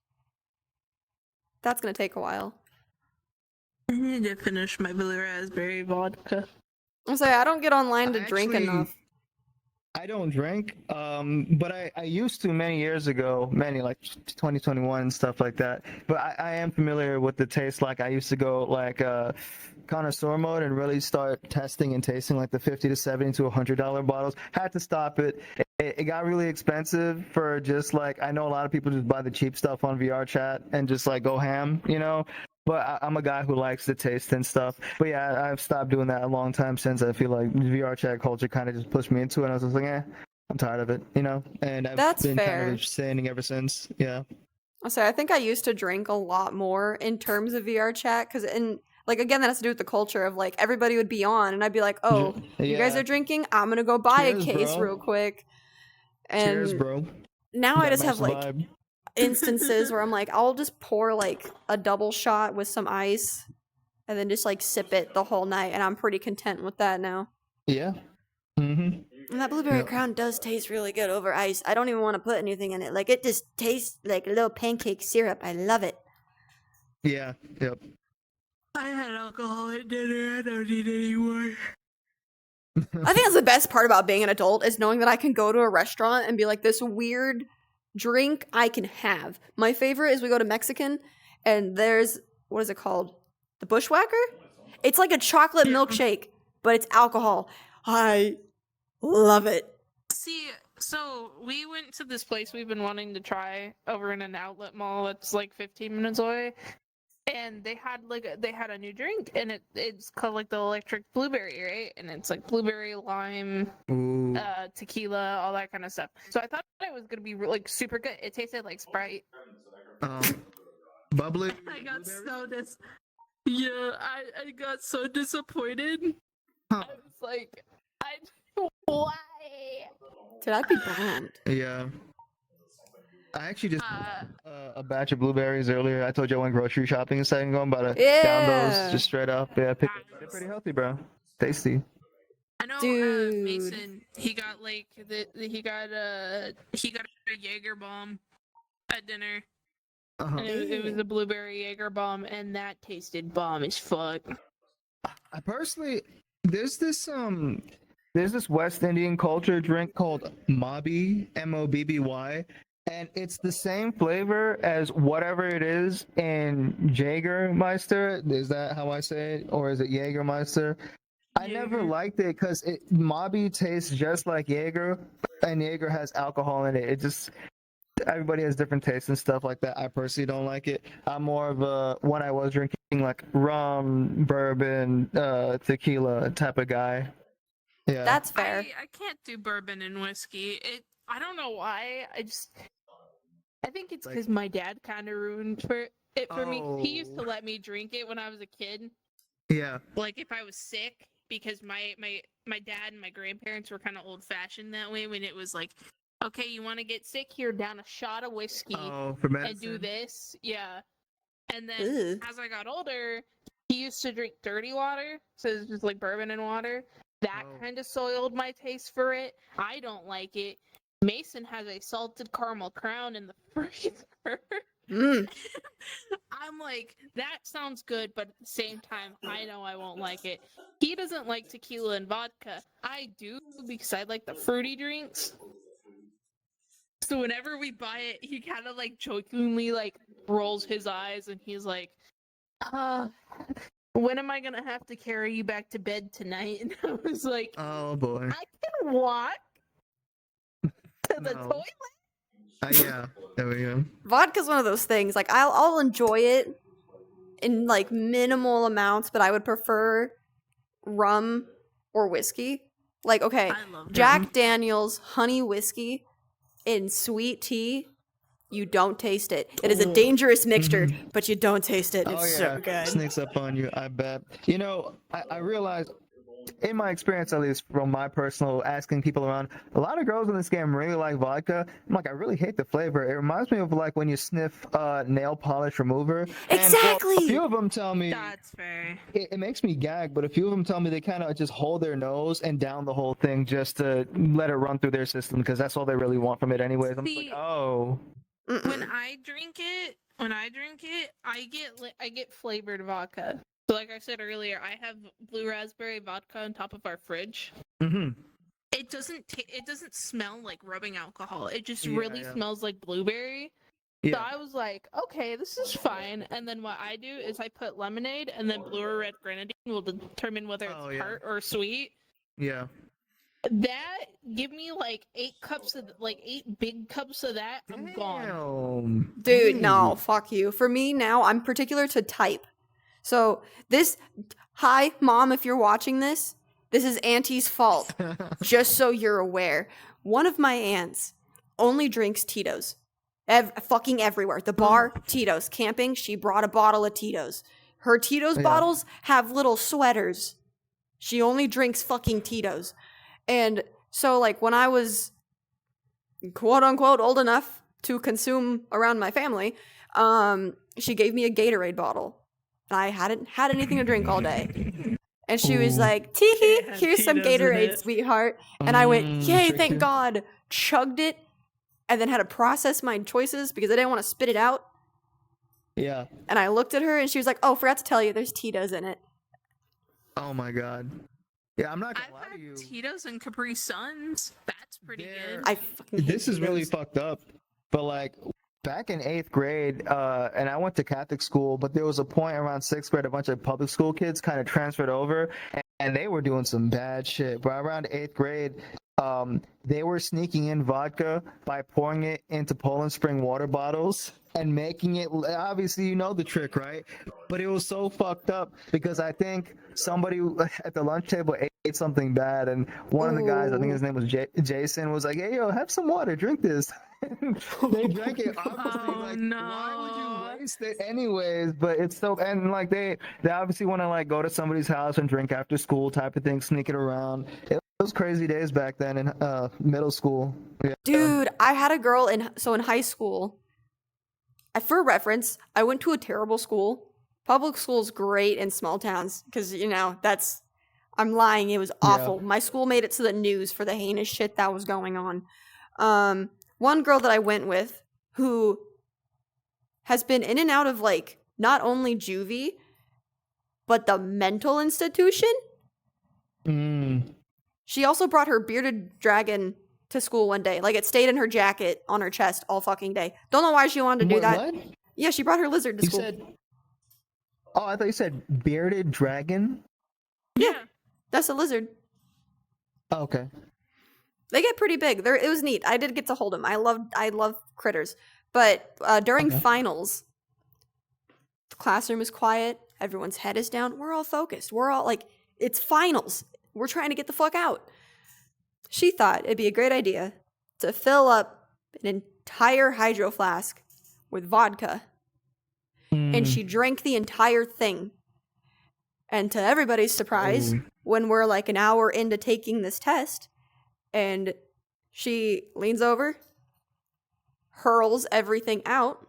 That's gonna take a while. I need to finish my blue raspberry vodka. I'll say I don't get online to I drink actually- enough. I don't drink, but I used to many years ago, like 2021 and stuff like that. But I am familiar with the taste. Like I used to go like connoisseur mode and really start testing and tasting like the $50 to $70 to $100 bottles. Had to stop it. It got really expensive for just like, I know a lot of people just buy the cheap stuff on VR chat and just like go ham, But I'm a guy who likes the taste and stuff. But yeah, I've stopped doing that a long time since. I feel like VR chat culture kind of just pushed me into it. And I was just like, I'm tired of it, And I've That's been fair. kind of abstaining ever since. Yeah. So I think I used to drink a lot more in terms of VR chat because again that has to do with the culture of like everybody would be on and I'd be like, oh, you guys Yeah. are drinking, I'm gonna go buy Cheers, a case bro. real quick. Cheers, And bro. now I Gotta just match have the like vibe. instances where I'm like, I'll just pour like a double shot with some ice and then just like sip it the whole night and I'm pretty content with that now. Yeah. Mm-hmm. And that blueberry Yep. crown does taste really good over ice. I don't even want to put anything in it. Like it just tastes like a little pancake syrup. I love it. Yeah. Yep. I had alcohol at dinner. I don't need any more. I think that's the best part about being an adult is knowing that I can go to a restaurant and be like, this weird drink I can have. My favorite is we go to Mexican and there's, what is it called? The Bushwhacker? It's like a chocolate milkshake, but it's alcohol. I love it. See, so we went to this place we've been wanting to try over in an outlet mall that's like 15 minutes away. And they had a new drink, and it's called like the electric blueberry, right? And it's like blueberry, lime, Ooh. tequila, all that kind of stuff. So I thought it was gonna be like super good. It tasted like Sprite. Bubbly. I got so I got so disappointed. Huh. I was like, why? Dude, I'd be bummed. Yeah. I actually just a batch of blueberries earlier. I told you I went grocery shopping a second ago. I'm about to down those just straight up. Yeah, they're pretty healthy, bro. Tasty. I know Dude. Mason. He got like he got a Jaeger bomb at dinner. Uh-huh. And it was a blueberry Jaeger bomb, and that tasted bomb as fuck. I personally, there's this West Indian culture drink called Mobby, Mobby, and it's the same flavor as whatever it is in Jägermeister. Is that how I say it, or is it Jägermeister? I never liked it because Mobby tastes just like Jaeger, and Jaeger has alcohol in it. It just everybody has different tastes and stuff like that. I personally don't like it. I'm more of a when I was drinking like rum, bourbon, tequila type of guy. Yeah, That's fair. I can't do bourbon and whiskey. I don't know why. I think it's because my dad kind of ruined it for me. He used to let me drink it when I was a kid. Yeah. Like if I was sick, because my dad and my grandparents were kind of old fashioned that way. When it was like, okay, you want to get sick? Here, down a shot of whiskey For medicine. and do this. Yeah. And then Ew. as I got older, he used to drink dirty water, so it's just like bourbon and water. That kind of soiled my taste for it. I don't like it. Mason has a salted caramel crown in the freezer. I'm like, that sounds good, but at the same time, I know I won't like it. He doesn't like tequila and vodka. I do, because I like the fruity drinks. So whenever we buy it, he kind of like jokingly like rolls his eyes and he's like, when am I gonna have to carry you back to bed tonight? And I was like, oh boy. I can walk to the No. toilet. Yeah, there we go. Vodka's one of those things. Like I'll enjoy it in like minimal amounts, but I would prefer rum or whiskey. Like okay, I love Jack Daniel's honey whiskey in sweet tea. You don't taste it. It is a dangerous mixture, but you don't taste it. It's so good. Sneaks up on you, I bet. You know, I realized, in my experience at least, from my personal asking people around, a lot of girls in this game really like vodka. I'm like, I really hate the flavor. It reminds me of like when you sniff nail polish remover. Exactly. And, a few of them tell me That's fair. it makes me gag, but a few of them tell me they kind of just hold their nose and down the whole thing just to let it run through their system because that's all they really want from it anyways. I'm just like, oh. When I drink it, I get flavored vodka. So like I said earlier, I have blue raspberry vodka on top of our fridge. Mm-hmm. It doesn't smell like rubbing alcohol. It just really smells like blueberry. So Yeah. I was like, okay, this is fine. And then what I do is I put lemonade, and then blue or red grenadine will determine whether it's tart or sweet. Yeah. That give me like 8 big cups of that. I'm gone. Dude, no, fuck you. For me now, I'm particular to type. So hi, Mom, if you're watching this is Auntie's fault. Just so you're aware. One of my aunts only drinks Tito's. Fucking everywhere. The bar, Tito's. Camping, she brought a bottle of Tito's. Her Tito's bottles have little sweaters. She only drinks fucking Tito's. And so, like, when I was quote-unquote old enough to consume around my family, she gave me a Gatorade bottle. I hadn't had anything to drink all day. And she was like, tee, here's some Gatorade, sweetheart. And I went, yay, thank God. Chugged it. And then had to process my choices because I didn't want to spit it out. Yeah. And I looked at her and she was like, oh, forgot to tell you, there's Tito's in it. Oh my God. Yeah, I'm not gonna I've lie to had you. Tito's and Capri Suns. That's pretty good. I fucking hate This is really Tito's. fucked up. But like back in 8th grade, and I went to Catholic school, but there was a point around 6th grade, a bunch of public school kids kind of transferred over, and they were doing some bad shit. But around 8th grade, they were sneaking in vodka by pouring it into Poland Spring water bottles and making it, obviously you know the trick, right? But it was so fucked up because I think somebody at the lunch table ate something bad, and one of the guys, I think his name was Jason, was like, hey yo, have some water, drink this. They drank it, obviously. Like, why would you waste it anyways? But it's so, and like they obviously want to like go to somebody's house and drink after school type of thing, sneak it around. It was crazy days back then in middle school. Yeah. Dude, I had a girl in high school. For reference, I went to a terrible school. Public school's great in small towns because, you know, I'm lying. It was awful. Yeah. My school made it to the news for the heinous shit that was going on. One girl that I went with who has been in and out of, like, not only juvie, but the mental institution. She also brought her bearded dragon to school one day. Like, it stayed in her jacket on her chest all fucking day. Don't know why she wanted to do that. What? Yeah, she brought her lizard to You school. Oh, I thought you said bearded dragon. Yeah, that's a lizard. Oh, okay. They get pretty big. It was neat. I did get to hold them. I love critters. But during finals, the classroom is quiet. Everyone's head is down. We're all focused. We're all like, it's finals. We're trying to get the fuck out. She thought it'd be a great idea to fill up an entire hydro flask with vodka. And she drank the entire thing. And to everybody's surprise, when we're like an hour into taking this test, and she leans over, hurls everything out,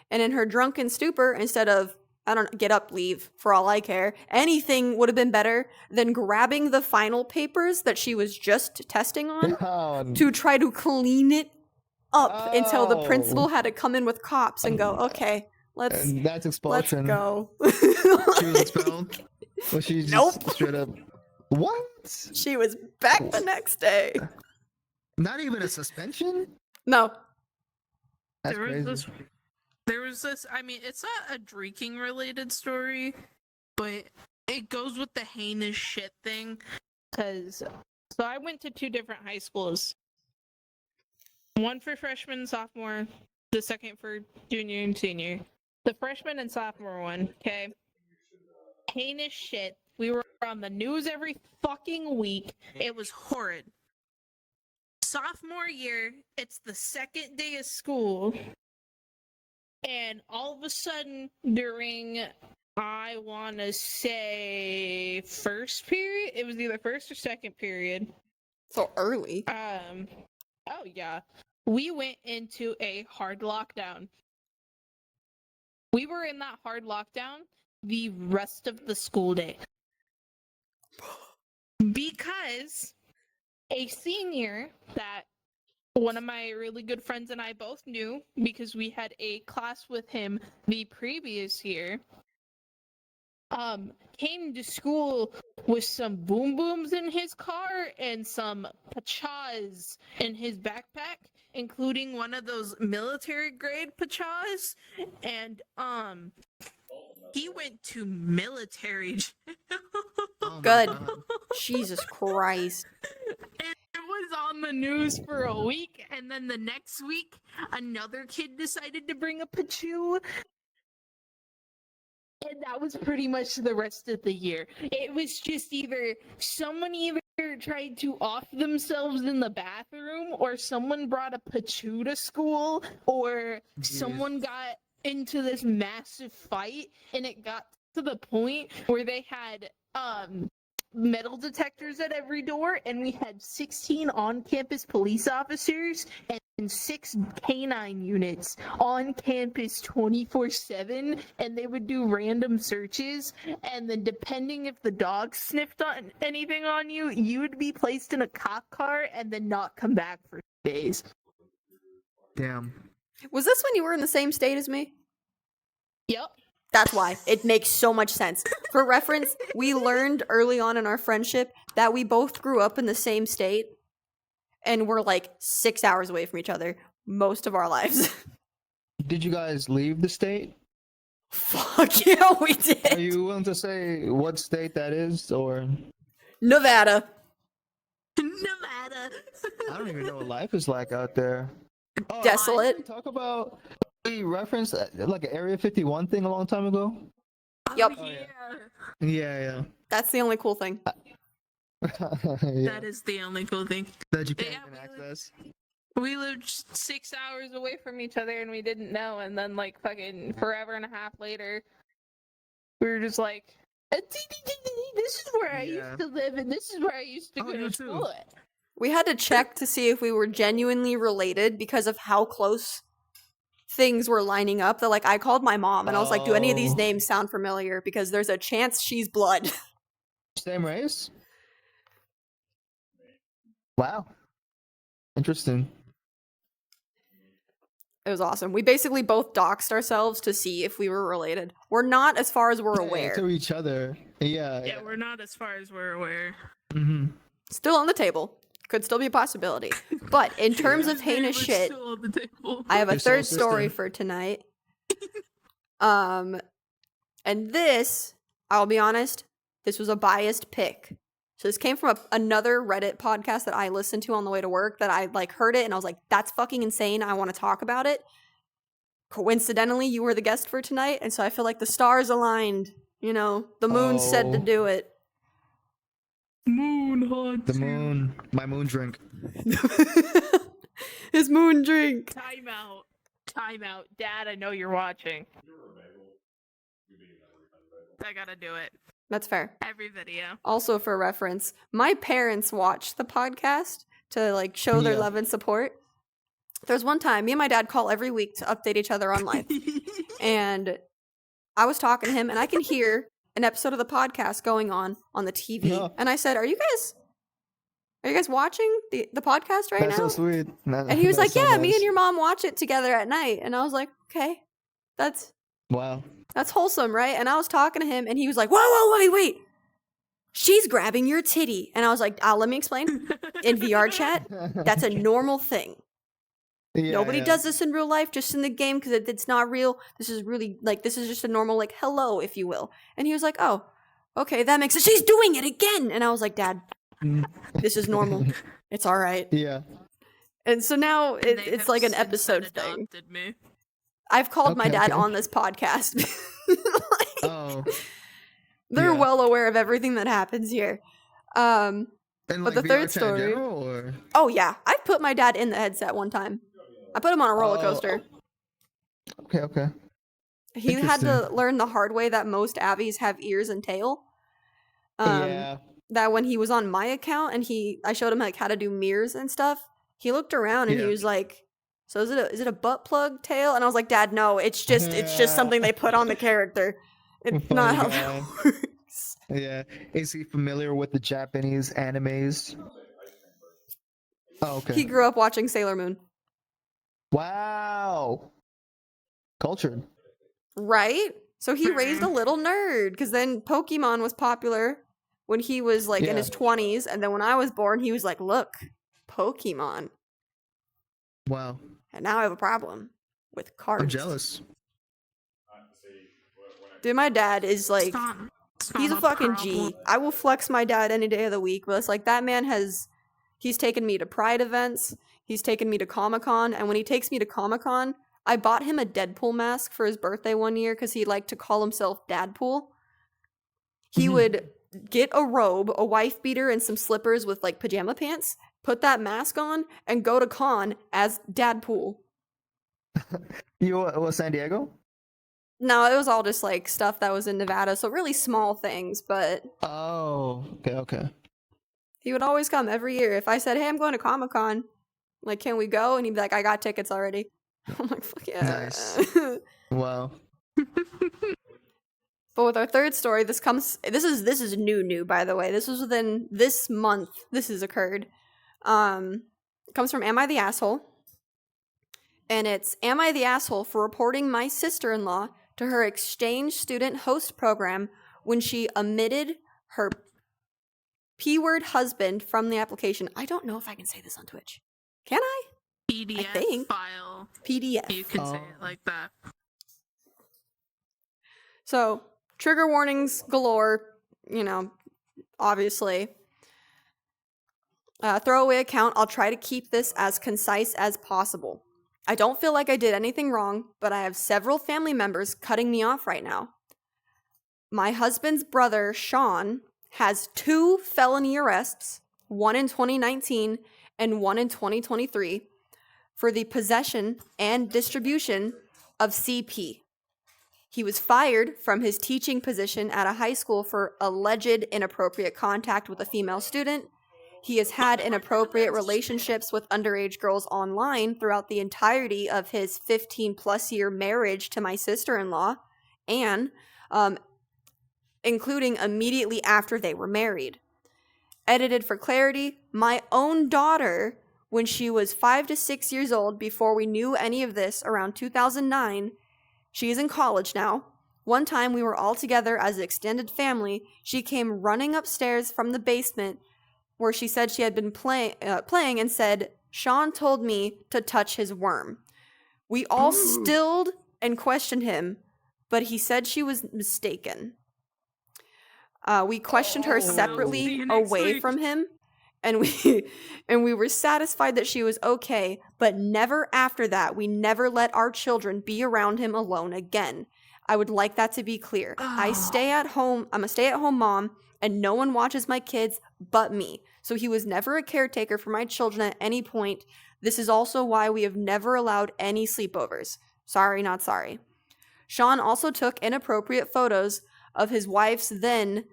and in her drunken stupor, instead of, I don't know, get up, leave, for all I care, anything would have been better than grabbing the final papers that she was just testing on to try to clean it up until the principal had to come in with cops and go, okay, let's expulsion. go. She was expelled? Was she just Nope. straight up? What? She was back the next day. Not even a suspension? No. That's crazy. There was this, I mean, it's not a drinking related story, but it goes with the heinous shit thing. So I went to 2 different high schools. One for freshman and sophomore, the second for junior and senior. The freshman and sophomore one, okay? Heinous shit. We were on the news every fucking week. It was horrid. Sophomore year, it's the second day of school. And all of a sudden, during, I want to say, first period? It was either first or second period. So early. Oh yeah. We went into a hard lockdown. We were in that hard lockdown the rest of the school day. Because a senior that one of my really good friends and I both knew, because we had a class with him the previous year, came to school with some boom booms in his car and some pachas in his backpack, including one of those military grade pachas, and he went to military jail. Oh my Good. God. Jesus Christ. And it was on the news for a week, and then the next week, another kid decided to bring a pachu. And that was pretty much the rest of the year. It was just either someone tried to off themselves in the bathroom, or someone brought a pachoo to school, or someone got into this massive fight, and it got to the point where they had metal detectors at every door, and we had 16 on-campus police officers and 6 canine units on campus 24/7, and they would do random searches, and then depending if the dog sniffed on anything on you, you would be placed in a cop car and then not come back for days. Damn. Was this when you were in the same state as me? Yep. That's why. It makes so much sense. For reference, we learned early on in our friendship that we both grew up in the same state and we're like 6 hours away from each other most of our lives. Did you guys leave the state? Fuck yeah, we Are did. you willing to say what state that is, or? Nevada. Nevada. I don't even know what life is like out there. Oh, Desolate. did we talk about, we referenced like an Area 51 thing a long time ago? Yep. Oh, yeah. Yeah. That's the only cool thing. Yeah. That is the only cool thing. That you can't Yeah, even we access. We lived 6 hours away from each other and we didn't know, and then like fucking forever and a half later, we were just like, this is where I Yeah. used to live, and this is where I used to Oh, go you to too. school at. We had to check to see if we were genuinely related because of how close things were lining up. That like I called my mom and I was like, do any of these Oh. names sound familiar? Because there's a chance she's blood. Same race? Wow. Interesting. It was awesome. We basically both doxed ourselves to see if we were related. We're not as far as we're Yeah, aware. to each other. Yeah. Yeah, we're not as far as we're aware. Mm-hmm. Still on the table. Could still be a possibility. But in terms of Very heinous much shit, still on the table. I have a Your soul third story sister. for tonight. And this, I'll be honest, this was a biased pick. So this came from another Reddit podcast that I listened to on the way to work that I like heard it and I was like, that's fucking insane. I want to talk about it. Coincidentally, you were the guest for tonight, and so I feel like the stars aligned. You know, the moon said to Oh. do it. Moon haunts The moon. My moon drink. His moon drink. Time out. Time out. Dad, I know you're watching. I gotta do it. That's fair. Every video. Also for reference, my parents watched the podcast to like show their Yeah. love and support. There's one time me and my dad call every week to update each other on life. And I was talking to him and I can hear an episode of the podcast going on the TV. Yeah. And I said, Are you guys watching the podcast right That's now? so sweet. And he was like, Yeah, me and your mom watch it together at night. And I was like, Okay, that's Wow. wholesome, right? And I was talking to him and he was like, Whoa, wait. She's grabbing your titty. And I was like, let me explain. In VR chat, that's a normal thing. Yeah, Nobody yeah. does this in real life, just in the game, because it's not real. This is really, like, this is just a normal, like, hello, if you will. And he was like, oh, okay, that makes sense. She's doing it again! And I was like, Dad, this is normal. It's all right. Yeah. And so now They it's have like an since episode thing. adopted me. I've called my Okay, dad okay. on this podcast. Like, Oh. they're yeah. well aware of everything that happens here. And But the VR third chat in story- general, or? Oh, yeah. I've put my dad in the headset one time. I put him on a roller Oh, coaster. Okay. He had to Interesting. learn the hard way that most Avies have ears and tail. Yeah. That when he was on my account and I showed him like how to do mirrors and stuff, he looked around and he Yeah. was like, "So is it a butt plug tail?" And I was like, "Dad, no, it's just Yeah. something they put on the character. It's Oh not my how God. that works." Yeah. Is he familiar with the Japanese animes? Oh, okay. He grew up watching Sailor Moon, Wow. Cultured. right? So he raised a little nerd because then Pokemon was popular when he was like in Yeah. his 20s, and then when I was born, he was like, "Look, Pokemon." Wow. And now I have a problem with cards. I'm jealous. Dude, my dad is like, It's he's a not fucking problem. G. I will flex my dad any day of the week, but it's like that man he's taken me to Pride events, he's taken me to Comic-Con, and when he takes me to Comic-Con, I bought him a Deadpool mask for his birthday one year because he liked to call himself Dadpool. He would get a robe, a wife beater, and some slippers with like pajama pants, put that mask on, and go to con as Dadpool. You was San Diego? No, it was all just like stuff that was in Nevada, so really small things, but Oh, okay. he would always come every year. If I said, hey, I'm going to Comic-Con, like, can we go? And he'd be like, I got tickets already. I'm like, fuck yeah. Nice. Wow. But with our third story, this is new, by the way. This was within this month this has occurred. It comes from Am I the Asshole? And it's, am I the asshole for reporting my sister-in-law to her exchange student host program when she omitted her P-word husband from the application? I don't know if I can say this on Twitch. Can I? PDF think. file. PDF. You can say it like that. So, trigger warnings galore, obviously. Throwaway account. I'll try to keep this as concise as possible. I don't feel like I did anything wrong, but I have several family members cutting me off right now. My husband's brother, Sean, has 2 felony arrests, one in 2019 and one in 2023, for the possession and distribution of CP. He was fired from his teaching position at a high school for alleged inappropriate contact with a female student. He has had inappropriate relationships with underage girls online throughout the entirety of his 15-plus year marriage to my sister-in-law, and including immediately after they were married. Edited for clarity, my own daughter, when she was 5 to 6 years old, before we knew any of this, around 2009, she is in college now. One time we were all together as an extended family. She came running upstairs from the basement where she said she had been playing and said, Sean told me to touch his worm. We all stilled and questioned him, but he said she was mistaken. We questioned her separately away from him, and we were satisfied that she was okay, but never after that. We never let our children be around him alone again. I would like that to be clear. I'm a stay-at-home mom, and no one watches my kids but me. So he was never a caretaker for my children at any point. This is also why we have never allowed any sleepovers. Sorry, not sorry. Sean also took inappropriate photos of his wife's then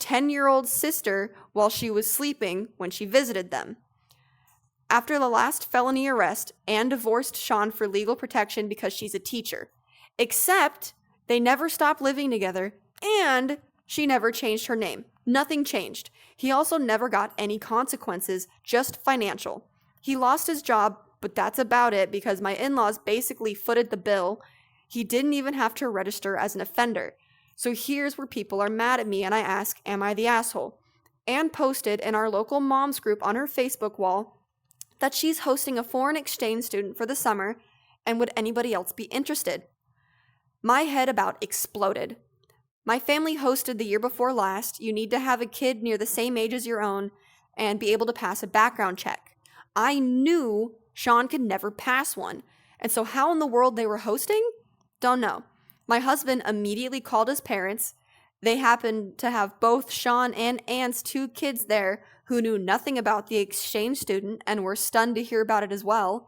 10-year-old sister while she was sleeping when she visited them. After the last felony arrest, Anne divorced Sean for legal protection because she's a teacher. Except they never stopped living together, and she never changed her name. Nothing changed. He also never got any consequences, just financial. He lost his job, but that's about it because my in-laws basically footed the bill. He didn't even have to register as an offender. So here's where people are mad at me, and I ask, am I the asshole? Anne posted in our local moms group on her Facebook wall that she's hosting a foreign exchange student for the summer, and would anybody else be interested? My head about exploded. My family hosted the year before last. You need to have a kid near the same age as your own and be able to pass a background check. I knew Sean could never pass one, and so how in the world they were hosting? Don't know. My husband immediately called his parents. They happened to have both Sean and Anne's 2 kids there who knew nothing about the exchange student and were stunned to hear about it as well.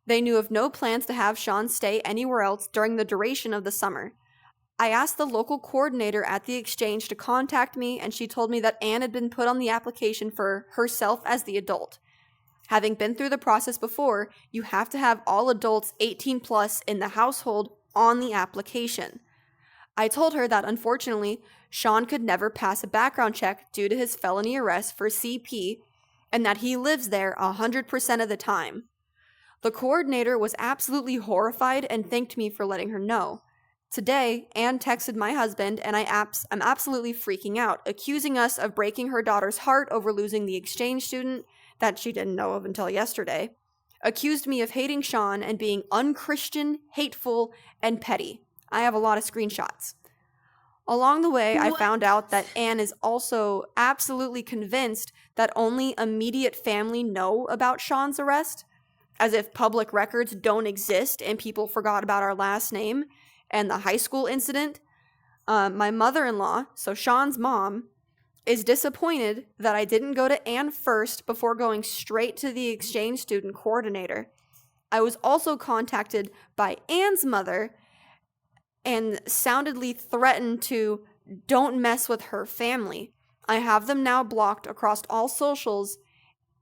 They knew of no plans to have Sean stay anywhere else during the duration of the summer. I asked the local coordinator at the exchange to contact me, and she told me that Anne had been put on the application for herself as the adult. Having been through the process before, you have to have all adults 18 plus in the household on the application. I told her that unfortunately, Sean could never pass a background check due to his felony arrest for CP, and that he lives there 100% of the time. The coordinator was absolutely horrified and thanked me for letting her know. Today, Anne texted my husband, and I'm absolutely freaking out, accusing us of breaking her daughter's heart over losing the exchange student that she didn't know of until yesterday. Accused me of hating Sean and being unchristian, hateful, and petty. I have a lot of screenshots. Along the way, I found out that Anne is also absolutely convinced that only immediate family know about Sean's arrest. as if public records don't exist and people forgot about our last name and the high school incident. My mother-in-law, so Sean's mom, is disappointed that I didn't go to Anne first before going straight to the exchange student coordinator. I was also contacted by Anne's mother and soundedly threatened to don't mess with her family. I have them now blocked across all socials.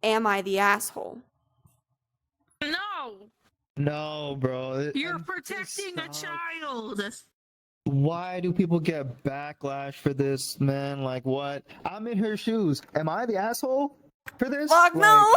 Am I the asshole? No, No, bro. you're protecting a child. Why do people get backlash for this, man? Like, what? I'm in her shoes. Am I the asshole for this? Fuck no!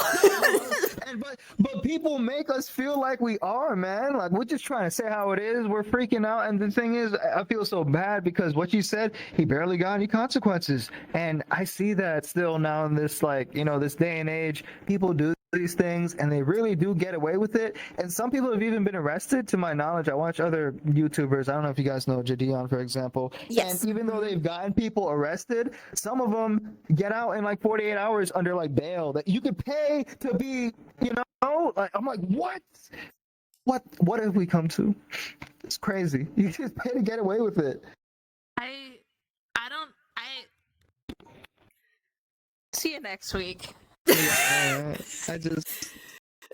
But people make us feel like we are, man. Like, we're just trying to say how it is. We're freaking out. And the thing is, I feel so bad because what you said, he barely got any consequences. And I see that still now in this, like, you know, this day and age, people do these things and they really do get away with it. And some people have even been arrested, to my knowledge. I watch other YouTubers. I don't know if you guys know Jadion, for example. Yes. And even though they've gotten people arrested, some of them get out in like 48 hours under like bail that you could pay to be, you know, like, I'm like, what have we come to? It's crazy. You just pay to get away with it. I see you next week. Yeah, I just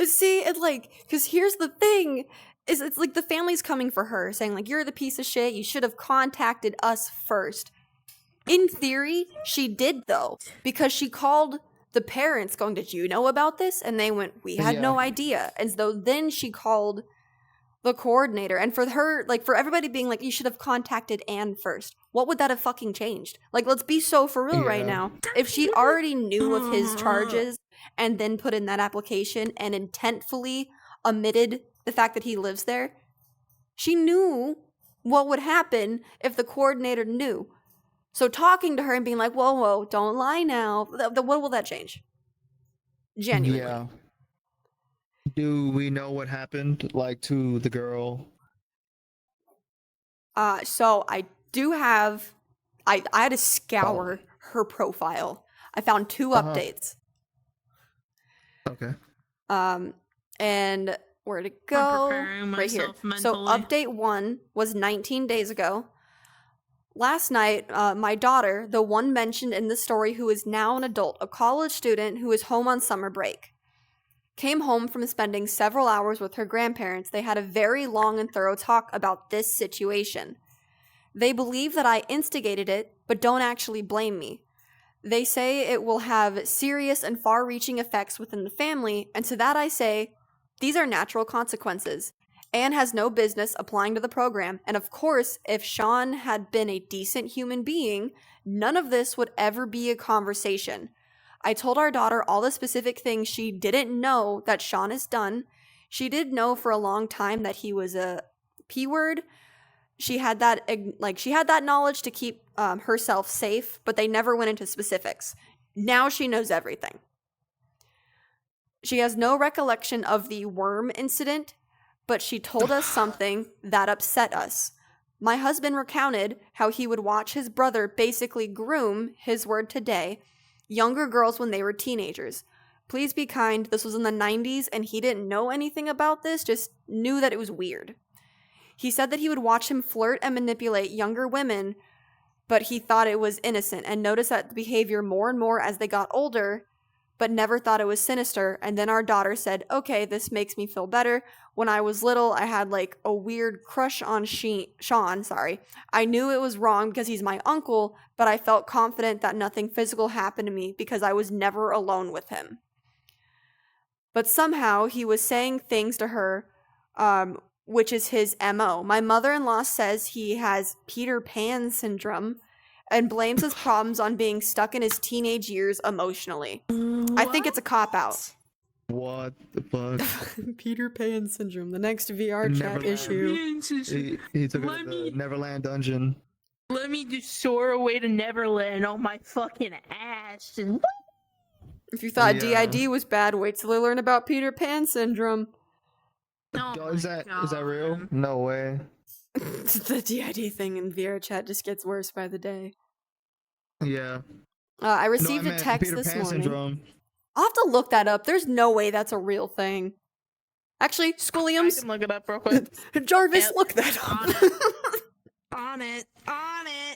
See, it like, because here's the thing, is it's like the family's coming for her, saying like, you're the piece of shit, you should have contacted us first. In theory, she did though, because she called the parents going, did you know about this? And they went, we had no idea. And so then she called the coordinator. And for her, like for everybody being like, you should have contacted Anne first. What would that have fucking changed? Like, let's be so for real right now. If she already knew of his charges and then put in that application and intentfully omitted the fact that he lives there, she knew what would happen if the coordinator knew. So talking to her and being like, whoa, don't lie now. What will that change? Genuinely. Yeah. Do we know what happened, like, to the girl? So I do have, I had to scour her profile. I found 2 updates. Okay. And where'd it go? Right here. So update 1 was 19 days ago. Last night, my daughter, the one mentioned in the story who is now an adult, a college student who is home on summer break, came home from spending several hours with her grandparents. They had a very long and thorough talk about this situation. They believe that I instigated it, but don't actually blame me. They say it will have serious and far-reaching effects within the family, and to that I say, these are natural consequences. Anne has no business applying to the program, and of course, if Sean had been a decent human being, none of this would ever be a conversation. I told our daughter all the specific things she didn't know that Sean has done. She did know for a long time that he was a P-word. She had that knowledge to keep herself safe, but they never went into specifics. Now she knows everything. She has no recollection of the worm incident, but she told us something that upset us. My husband recounted how he would watch his brother basically groom, his word today, younger girls when they were teenagers. Please be kind, this was in the 90s and he didn't know anything about this, just knew that it was weird. He said that he would watch him flirt and manipulate younger women, but he thought it was innocent and noticed that behavior more and more as they got older, but never thought it was sinister. And then our daughter said, okay, this makes me feel better. When I was little, I had like a weird crush on Sean. I knew it was wrong because he's my uncle, but I felt confident that nothing physical happened to me because I was never alone with him. But somehow he was saying things to her, which is his MO. My mother-in-law says he has Peter Pan syndrome and blames his problems on being stuck in his teenage years emotionally. What? I think it's a cop-out. What the fuck? Peter Pan syndrome, the next VR chat issue. He took it to the Neverland dungeon. Let me just soar away to Neverland on my fucking ass. And If you thought Yeah. DID was bad, wait till they learn about Peter Pan syndrome. oh Is that real? No way. The DID thing in VR chat just gets worse by the day. Yeah. I No, received I a meant text Peter this Pan morning. syndrome. I'll have to look that up. There's no way that's a real thing. Actually, I Schooliums, can look it up real quick. Jarvis, Yep. look that On up. On it. I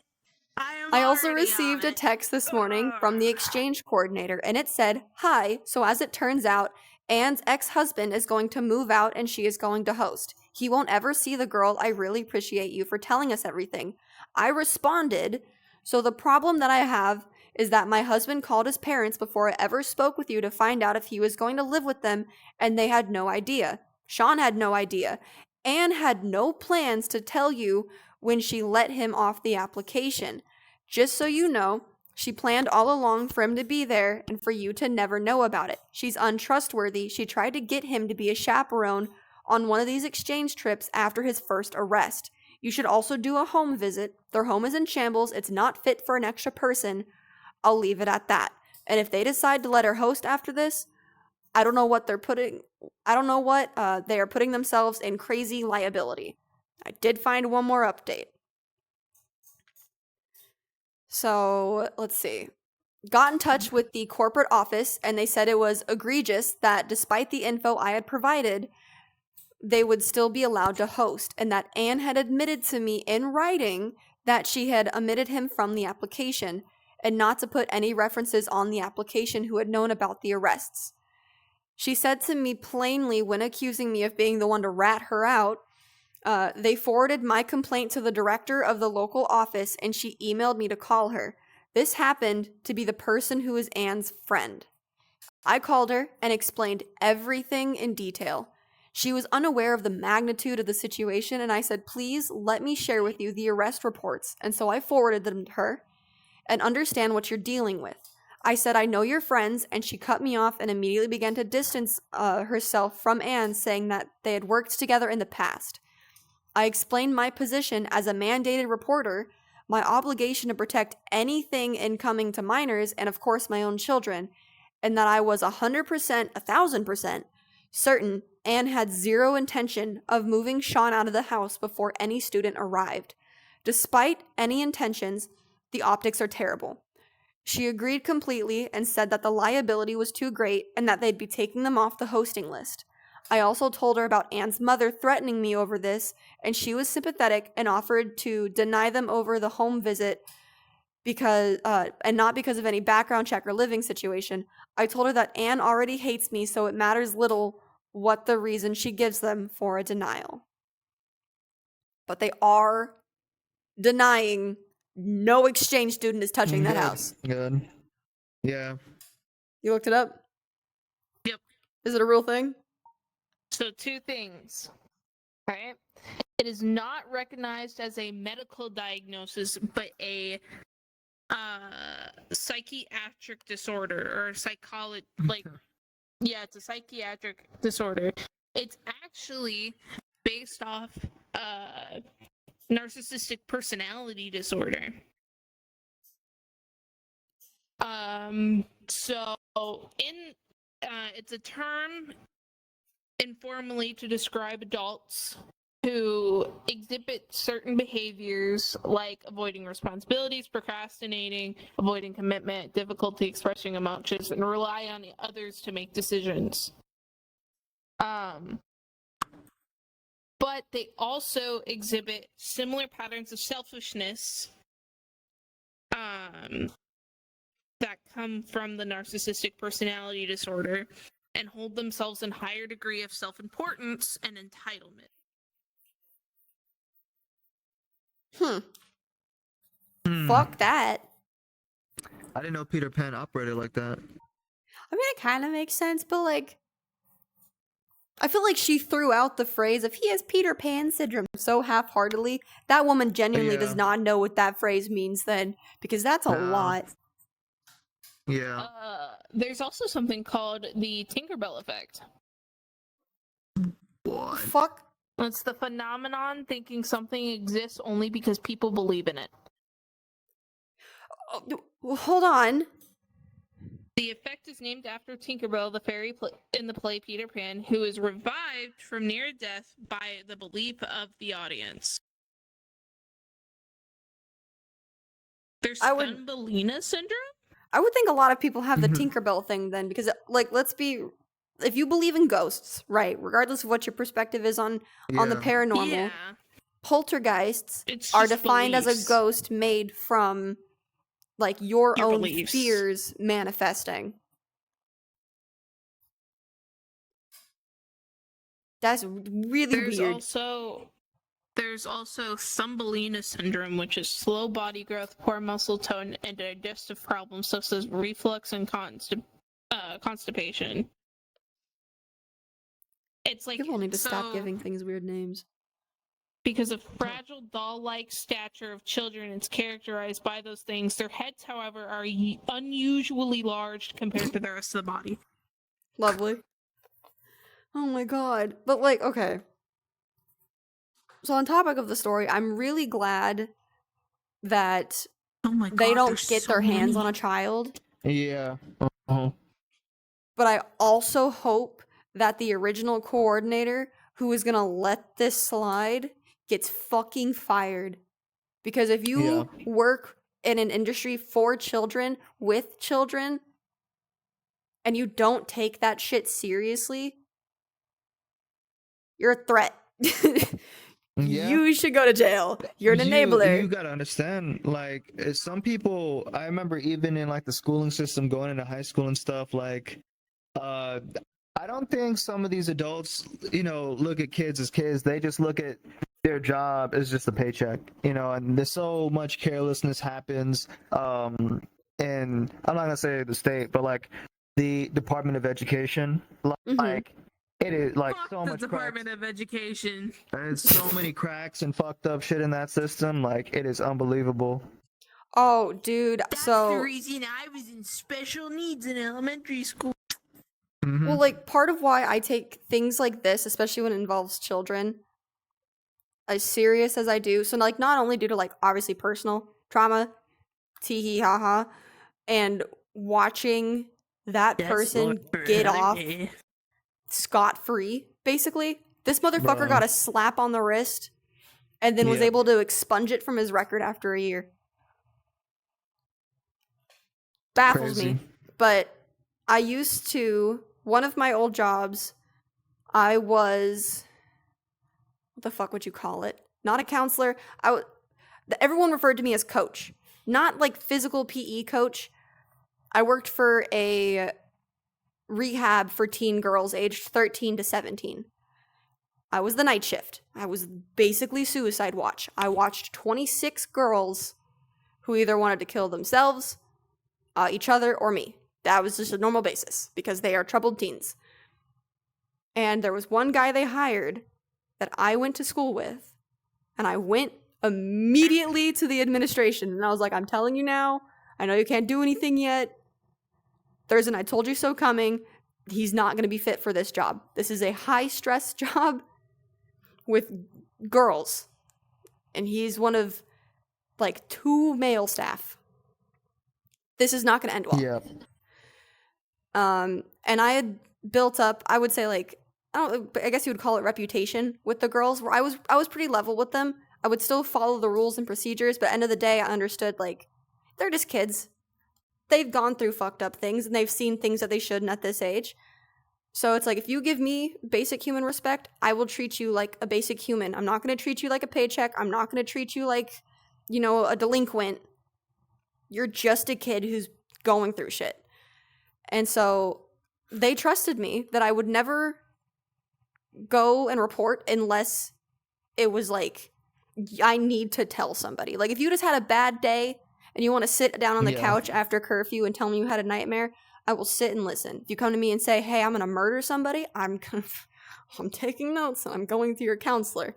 am I also already received on a it. text this morning from the exchange coordinator, and it said, "Hi, so as it turns out, Anne's ex-husband is going to move out and she is going to host. He won't ever see the girl. I really appreciate you for telling us everything." I responded, "So the problem that I have is that my husband called his parents before I ever spoke with you to find out if he was going to live with them, and they had no idea. Sean had no idea. Anne had no plans to tell you when she let him off the application. Just so you know, she planned all along for him to be there and for you to never know about it. She's untrustworthy. She tried to get him to be a chaperone on one of these exchange trips after his first arrest. You should also do a home visit. Their home is in shambles. It's not fit for an extra person. I'll leave it at that. And if they decide to let her host after this, I don't know what they are putting themselves in crazy liability." I did find one more update. So, let's see. Got in touch with the corporate office, and they said it was egregious that despite the info I had provided, they would still be allowed to host, and that Anne had admitted to me in writing that she had omitted him from the application, and not to put any references on the application who had known about the arrests. She said to me plainly when accusing me of being the one to rat her out, they forwarded my complaint to the director of the local office, and she emailed me to call her. This happened to be the person who is Anne's friend. I called her and explained everything in detail. She was unaware of the magnitude of the situation, and I said, "Please let me share with you the arrest reports." And so I forwarded them to her and understand what you're dealing with. I said, "I know you're friends," and she cut me off and immediately began to distance herself from Anne, saying that they had worked together in the past. I explained my position as a mandated reporter, my obligation to protect anything incoming to minors, and of course my own children, and that I was 100%, 1,000% certain Anne had zero intention of moving Sean out of the house before any student arrived. Despite any intentions, the optics are terrible. She agreed completely and said that the liability was too great and that they'd be taking them off the hosting list. I also told her about Anne's mother threatening me over this, and she was sympathetic and offered to deny them over the home visit because and not because of any background check or living situation. I told her that Anne already hates me, so it matters little what the reason she gives them for a denial. But they are denying no exchange student is touching that house. Good. Yeah. You looked it up? Yep. Is it a real thing? So 2 things. Right? It is not recognized as a medical diagnosis, but a psychiatric disorder or it's a psychiatric disorder. It's actually based off narcissistic personality disorder. So it's a term informally to describe adults who exhibit certain behaviors like avoiding responsibilities, procrastinating, avoiding commitment, difficulty expressing emotions, and rely on others to make decisions. But they also exhibit similar patterns of selfishness that come from the narcissistic personality disorder and hold themselves in higher degree of self-importance and entitlement. Fuck that. I didn't know Peter Pan operated like that. I mean, it kind of makes sense, but like, I feel like she threw out the phrase of "he has Peter Pan syndrome" so half-heartedly. That woman genuinely does not know what that phrase means then, because that's a lot. Yeah. There's also something called the Tinkerbell effect. What? Fuck. It's the phenomenon thinking something exists only because people believe in it. Oh, hold on. The effect is named after Tinkerbell, the fairy in the play Peter Pan, who is revived from near death by the belief of the audience. There's Thumbelina syndrome? I would think a lot of people have the Tinkerbell thing then, because, like, let's be if you believe in ghosts, right, regardless of what your perspective is on the Yeah. paranormal, Yeah. poltergeists It's are just defined as a beliefs. ghost made from like your Your own beliefs. fears manifesting. That's really weird. There's also Thumbelina syndrome, which is slow body growth, poor muscle tone, and digestive problems such as reflux and constipation. It's like People need to stop so- giving things weird names. Because of fragile doll-like stature of children, it's characterized by those things. Their heads, however, are unusually large compared to the rest of the body. Lovely. Oh my god. But like, okay. So on topic of the story, I'm really glad that Oh my god, they don't there's get so their hands many. on a child. Yeah. Uh-huh. But I also hope that the original coordinator who is gonna let this slide gets fucking fired. Because if you work in an industry for children, with children, and you don't take that shit seriously, you're a threat. Yeah. You should go to jail. You're an enabler. You gotta understand, like, some people, I remember even in like the schooling system, going into high school and stuff, like, I don't think some of these adults, look at kids as kids. They just look at their job as just a paycheck, and there's so much carelessness happens. And I'm not gonna say the state, but like the Department of Education, like it is like Fuck so the much Department cracks. of Education. There's so many cracks and fucked up shit in that system. Like, it is unbelievable. Oh, dude. So, reason I was in special needs in elementary school. Mhm. well, like, part of why I take things like this, especially when it involves children, as serious as I do. So, like, not only due to, like, obviously personal trauma, tee hee ha ha, and watching that person get off scot-free, basically. This motherfucker Bro. got a slap on the wrist and then was Yeah. able to expunge it from his record after a year. Baffles me. Crazy. But I used to, one of my old jobs, I was, what the fuck would you call it? Not a counselor. Everyone referred to me as coach. Not like physical PE coach. I worked for a rehab for teen girls aged 13 to 17. I was the night shift. I was basically suicide watch. I watched 26 girls who either wanted to kill themselves, each other, or me. That was just a normal basis because they are troubled teens. And there was one guy they hired that I went to school with, and I went immediately to the administration, and I was like, I'm telling you now, I know you can't do anything yet. There's an I told you so coming. He's not going to be fit for this job. This is a high-stress job with girls. And he's one of, like, 2 male staff. This is not going to end well. Yeah. And I had built up, I would say, like, I guess you would call it reputation with the girls, where I was pretty level with them. I would still follow the rules and procedures, but at the end of the day, I understood, like, they're just kids. They've gone through fucked up things, and they've seen things that they shouldn't at this age. So it's like, if you give me basic human respect, I will treat you like a basic human. I'm not going to treat you like a paycheck. I'm not going to treat you like, a delinquent. You're just a kid who's going through shit. And so they trusted me that I would never go and report unless it was like, I need to tell somebody. Like, if you just had a bad day and you want to sit down on the couch after curfew and tell me you had a nightmare, I will sit and listen. If you come to me and say, hey, I'm going to murder somebody, I'm taking notes and I'm going to your counselor.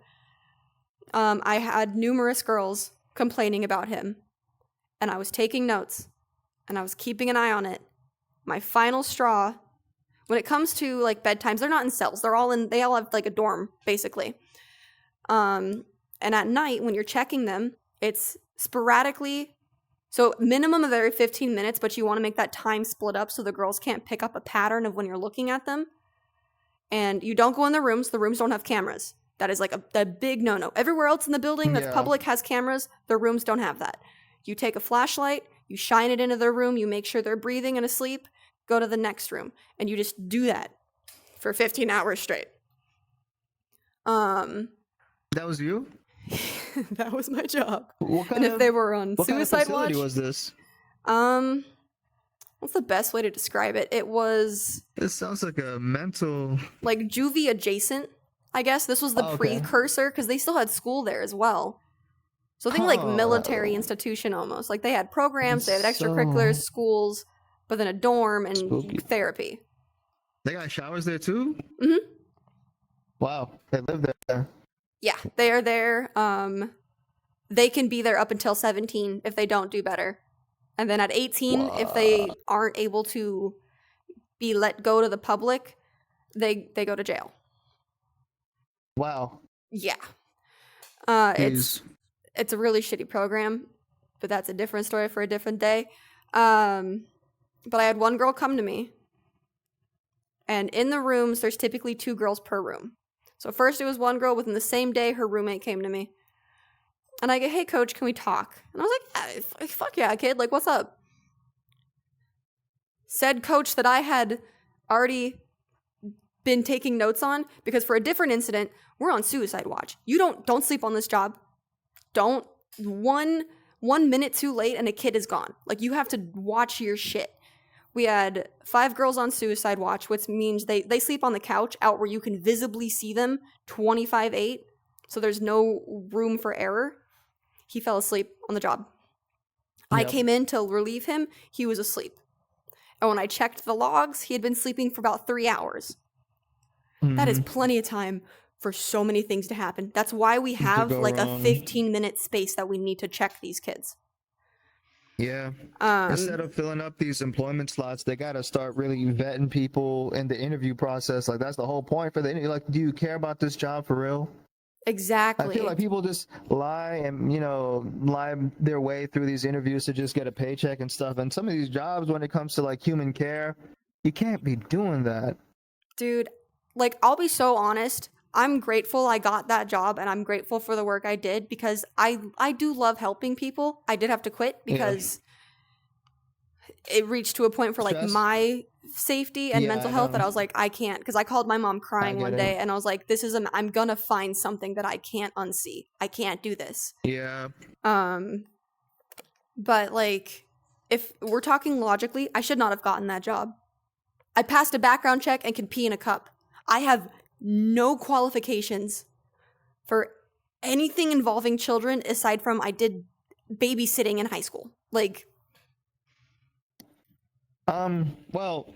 I had numerous girls complaining about him, and I was taking notes, and I was keeping an eye on it. My final straw, when it comes to, like, bedtimes, they're not in cells. They all have, like, a dorm, basically. And at night, when you're checking them, it's sporadically, so minimum of every 15 minutes, but you want to make that time split up so the girls can't pick up a pattern of when you're looking at them. And you don't go in the rooms. The rooms don't have cameras. That is, like, a big no-no. Everywhere else in the building that's public has cameras. The rooms don't have that. You take a flashlight, you shine it into their room, you make sure they're breathing and asleep, go to the next room, and you just do that for 15 hours straight. That was you? That was my job. What And if they were on what kind of suicide facility watch, was this? what's the best way to describe it? It was This sounds like a mental. like juvie adjacent, I guess. This was the Okay. precursor because they still had school there as well. So think like military institution almost. Like they had programs, they had extracurriculars, schools, but then a dorm and Spooky. therapy. They got showers there too? Mhm. Wow, they live there. Yeah, they are there. They can be there up until 17 if they don't do better. And then at 18, if they aren't able to be let go to the public, they go to jail. Wow. Yeah. Jeez. It's a really shitty program, but that's a different story for a different day. But I had one girl come to me, and in the rooms, there's typically 2 girls per room. So first it was one girl. Within the same day, her roommate came to me. And I go, hey, coach, can we talk? And I was like, yeah, fuck yeah, kid. Like, what's up? Said coach that I had already been taking notes on, because for a different incident, we're on suicide watch. You don't sleep on this job. Don't. One minute too late and a kid is gone. Like, you have to watch your shit. We had 5 girls on suicide watch, which means they sleep on the couch out where you can visibly see them 25/8. So there's no room for error. He fell asleep on the job. I Yep. came in to relieve him. He was asleep. And when I checked the logs, he had been sleeping for about 3 hours. That is plenty of time for so many things to happen. That's why we have go like wrong. a 15-minute space that we need to check these kids. Yeah. Instead of filling up these employment slots, they got to start really vetting people in the interview process. Like, that's the whole point for the interview. Like, do you care about this job for real? Exactly. I feel like people just lie and, lie their way through these interviews to just get a paycheck and stuff. And some of these jobs, when it comes to like human care, you can't be doing that. Dude, like, I'll be so honest. I'm grateful I got that job, and I'm grateful for the work I did, because I do love helping people. I did have to quit because it reached to a point for like Stress? my safety and Yeah, mental I health know. that I was like, I can't, because I called my mom crying get one it. day, and I was like, I'm gonna find something that I can't unsee. I can't do this. Yeah. But like, if we're talking logically, I should not have gotten that job. I passed a background check and can pee in a cup. I have no qualifications for anything involving children aside from I did babysitting in high school. Like, Well,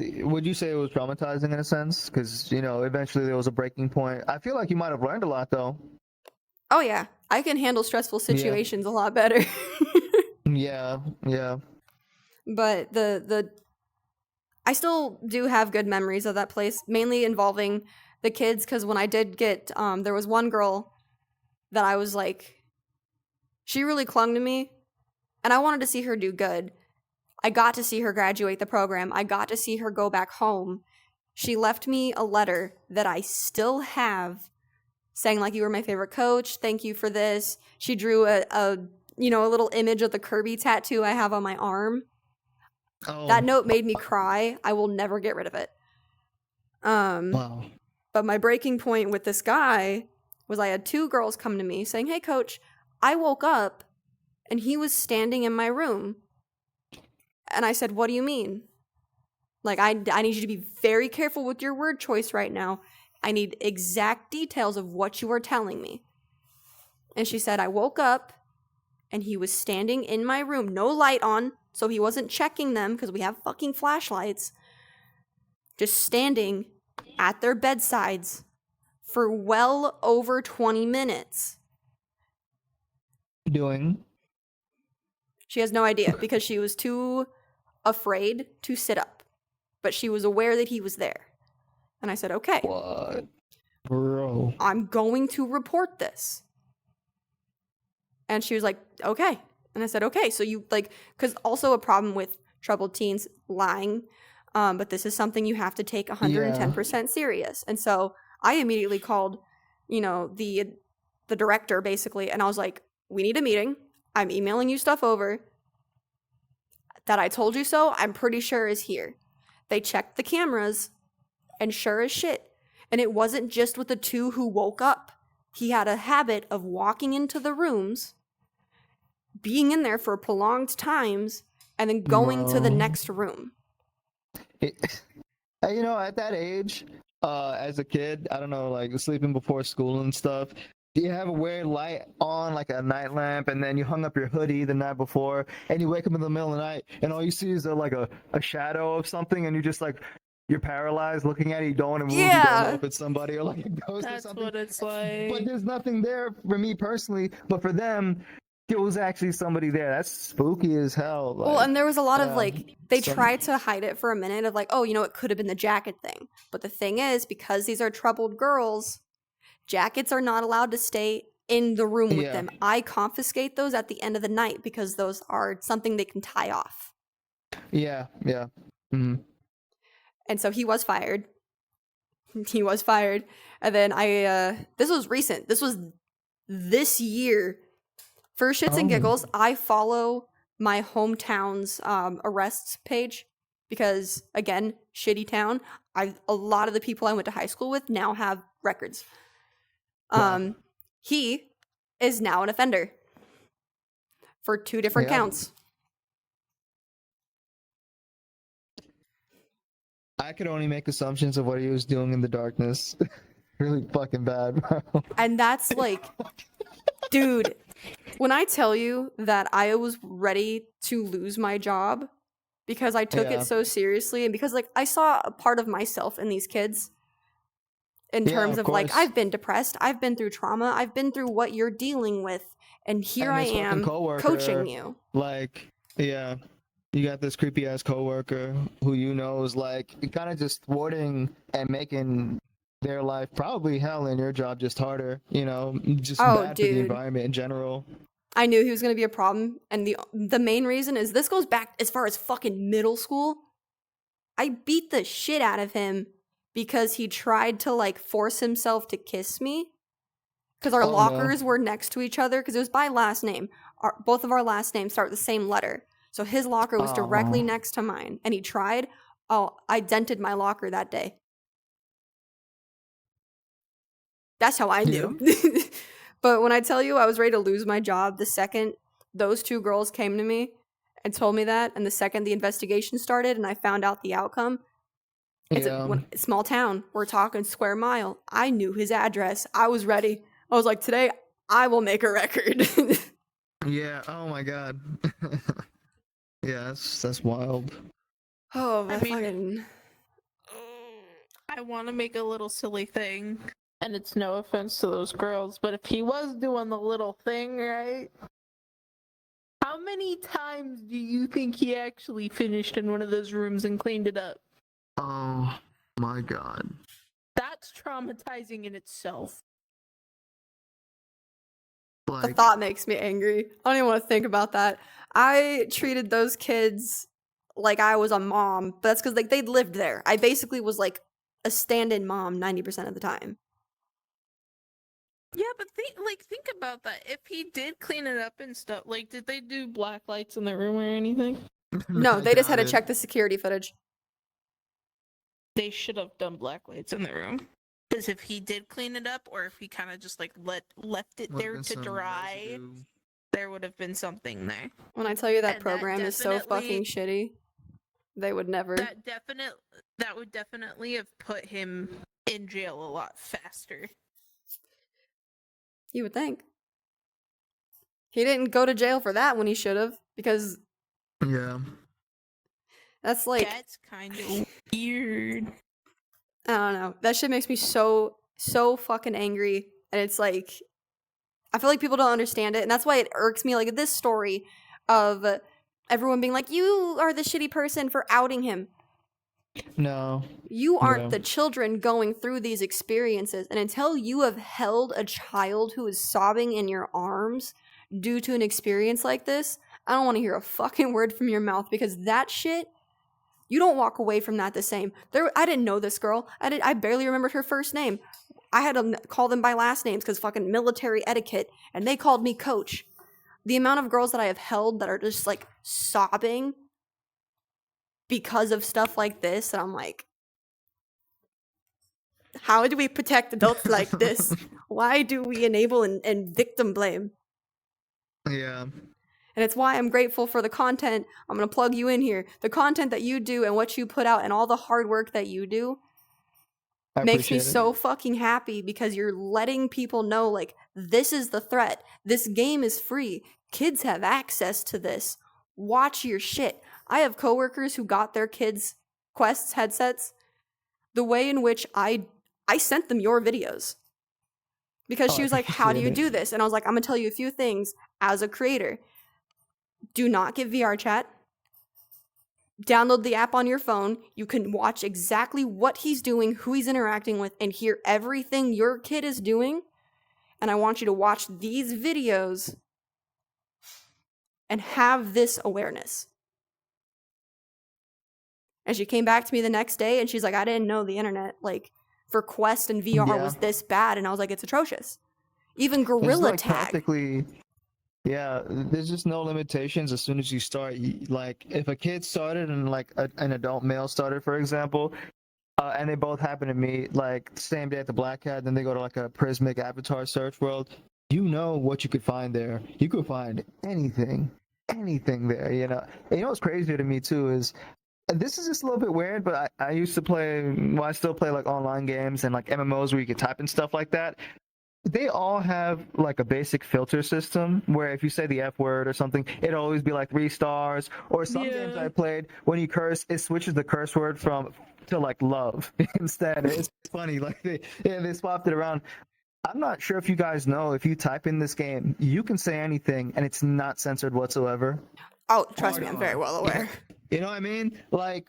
would you say it was traumatizing in a sense? Because, eventually there was a breaking point. I feel like you might have learned a lot, though. oh yeah, I can handle stressful situations a lot better. Yeah. But I still do have good memories of that place, mainly involving the kids, because when I did get, there was one girl that I was like, she really clung to me, and I wanted to see her do good. I got to see her graduate the program. I got to see her go back home. She left me a letter that I still have saying, like, you were my favorite coach. Thank you for this. She drew a little image of the Kirby tattoo I have on my arm. Oh, That note made me cry. I will never get rid of it. wow. But my breaking point with this guy was I had 2 girls come to me saying, hey, coach, I woke up and he was standing in my room. And I said, what do you mean? Like, I need you to be very careful with your word choice right now. I need exact details of what you are telling me. And she said, I woke up and he was standing in my room, no light on, so he wasn't checking them because we have fucking flashlights. Just standing at their bedsides for well over 20 minutes. Doing? She has no idea because she was too afraid to sit up. But she was aware that he was there. And I said, okay. What? Bro. I'm going to report this. And she was like, okay. And I said, okay. So you, like, because also a problem with troubled teens, lying. But this is something you have to take 110% serious. And so I immediately called, the director, basically. And I was like, we need a meeting. I'm emailing you stuff over. That I told you so, I'm pretty sure is here. They checked the cameras. And sure as shit. And it wasn't just with the two who woke up. He had a habit of walking into the rooms, being in there for prolonged times, and then going to the next room. You know, at that age, as a kid, I don't know, like sleeping before school and stuff, you have a weird light on, like a night lamp, and then you hung up your hoodie the night before, and you wake up in the middle of the night, and all you see is like a shadow of something, and you're just like, you're paralyzed looking at it, you don't want to move, you don't know if it's somebody or like a ghost or something. That's what it's like. But there's nothing there for me personally, but for them, there was actually somebody there. That's spooky as hell. Like, well, and there was a lot of like, they tried to hide it for a minute of like, oh, you know, it could have been the jacket thing. But the thing is, because these are troubled girls, jackets are not allowed to stay in the room with them. I confiscate those at the end of the night because those are something they can tie off. Yeah. Mm-hmm. And so he was fired. He was fired. And then this was recent. This was this year. For shits and giggles, I follow my hometown's arrests page because, again, shitty town. A lot of the people I went to high school with now have records. He is now an offender for 2 different counts. I could only make assumptions of what he was doing in the darkness. Really fucking bad, bro. And that's like, dude, when I tell you that I was ready to lose my job because I took it so seriously and because like I saw a part of myself in these kids in terms of like, I've been depressed, I've been through trauma, I've been through what you're dealing with, and here I am coaching you. Like, yeah. You got this creepy ass coworker who you know is like kind of just thwarting and making their life probably hell and your job just harder, you know, just bad for the environment in general. I knew he was going to be a problem, and the main reason is this goes back as far as fucking middle school. I beat the shit out of him because he tried to like force himself to kiss me because our lockers were next to each other because it was by last name. Both of our last names start with the same letter. So his locker was directly next to mine, and he tried. Oh, I dented my locker that day. That's how I knew. Yeah. But when I tell you I was ready to lose my job the second those 2 girls came to me and told me that, and the second the investigation started and I found out the outcome, it's a small town. We're talking square mile. I knew his address. I was ready. I was like, today I will make a record. Yeah. Oh my God. Yeah, that's wild. Oh, I want to make a little silly thing, and it's no offense to those girls, but if he was doing the little thing, right? How many times do you think he actually finished in one of those rooms and cleaned it up? Oh my God. That's traumatizing in itself. The thought makes me angry. I don't even want to think about that. I treated those kids like I was a mom, but that's because like they'd lived there. I basically was like a stand-in mom 90% of the time. Yeah, but think about that. If he did clean it up and stuff, like, did they do black lights in the room or anything? No, they just had to check the security footage. They should have done black lights in the room. Because if he did clean it up, or if he kind of just like left it there to dry, there would have been something there. When I tell you that program is so fucking shitty, they would never. That would definitely have put him in jail a lot faster. You would think. He didn't go to jail for that when he should have, because that's like kind of weird. I don't know. That shit makes me so fucking angry, and it's like I feel like people don't understand it, and that's why it irks me. Like this story of everyone being like, "You are the shitty person for outing him." No. You aren't the children going through these experiences, and until you have held a child who is sobbing in your arms due to an experience like this, I don't want to hear a fucking word from your mouth, because that shit, you don't walk away from that the same. I didn't know this girl. I barely remembered her first name. I had to call them by last names because fucking military etiquette, and they called me coach. The amount of girls that I have held that are just like sobbing because of stuff like this, and I'm like, How do we protect adults like this? Why do we enable and victim blame? Yeah. And it's why I'm grateful for the content. I'm going to plug you in here. The content that you do and what you put out and all the hard work that you do I makes me appreciate it. so fucking happy because you're letting people know, like, this is the threat. This game is free. Kids have access to this. Watch your shit. I have coworkers who got their kids' Quests headsets the way in which I sent them your videos. Because she I was like, how do you appreciate do it. this? And I was like, I'm going to tell you a few things as a creator. Do not get VR chat. Download the app on your phone. You can watch exactly what he's doing, who he's interacting with, and hear everything your kid is doing. And I want you to watch these videos and have this awareness. And she came back to me the next day and she's like, I didn't know the internet, like, for Quest and VR Yeah. was this bad. And I was like, it's atrocious. Even There's Gorilla like Tag. practically, yeah, there's just no limitations as soon as you start. Like, if a kid started and like an adult male started, for example, and they both happen to meet like same day at the Black Hat, then they go to like a Prismic Avatar search world, you know what you could find there. You could find anything there, you know. And you know what's crazier to me too is, and this is just a little bit weird, but I used to play, well, I still play like online games and like MMOs where you can type and stuff like that. They all have like a basic filter system where if you say the F word or something, it'll always be like 3 stars. Or some games Yeah. I played, when you curse, it switches the curse word to like love instead. It's funny, like they swapped it around. I'm not sure if you guys know, if you type in this game, you can say anything and it's not censored whatsoever. Oh, trust me, I'm very well aware. You know what I mean? Like,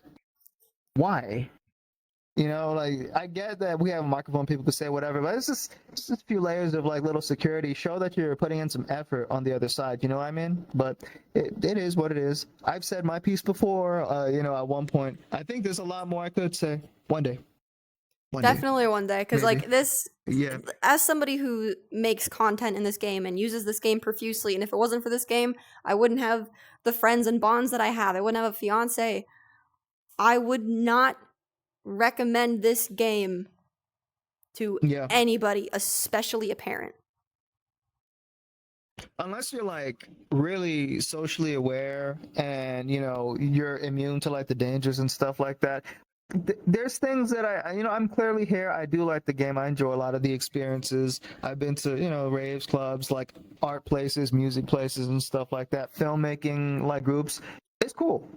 why? You know, like, I get that we have a microphone, people can say whatever, but it's just a few layers of like little security. Show that you're putting in some effort on the other side. You know what I mean? But it is what it is. I've said my piece before. You know, at one point, I think there's a lot more I could say. One day. Definitely one day. Because, like, Maybe. this, Yeah. as somebody who makes content in this game and uses this game profusely, and if it wasn't for this game, I wouldn't have the friends and bonds that I have. I wouldn't have a fiance. I would not recommend this game to Yeah. anybody, especially a parent. Unless you're like really socially aware and you know you're immune to like the dangers and stuff like that. There's things that I'm clearly here. I do like the game. I enjoy a lot of the experiences. I've been to, you know, raves, clubs, like art places, music places and stuff like that. Filmmaking like groups. It's cool.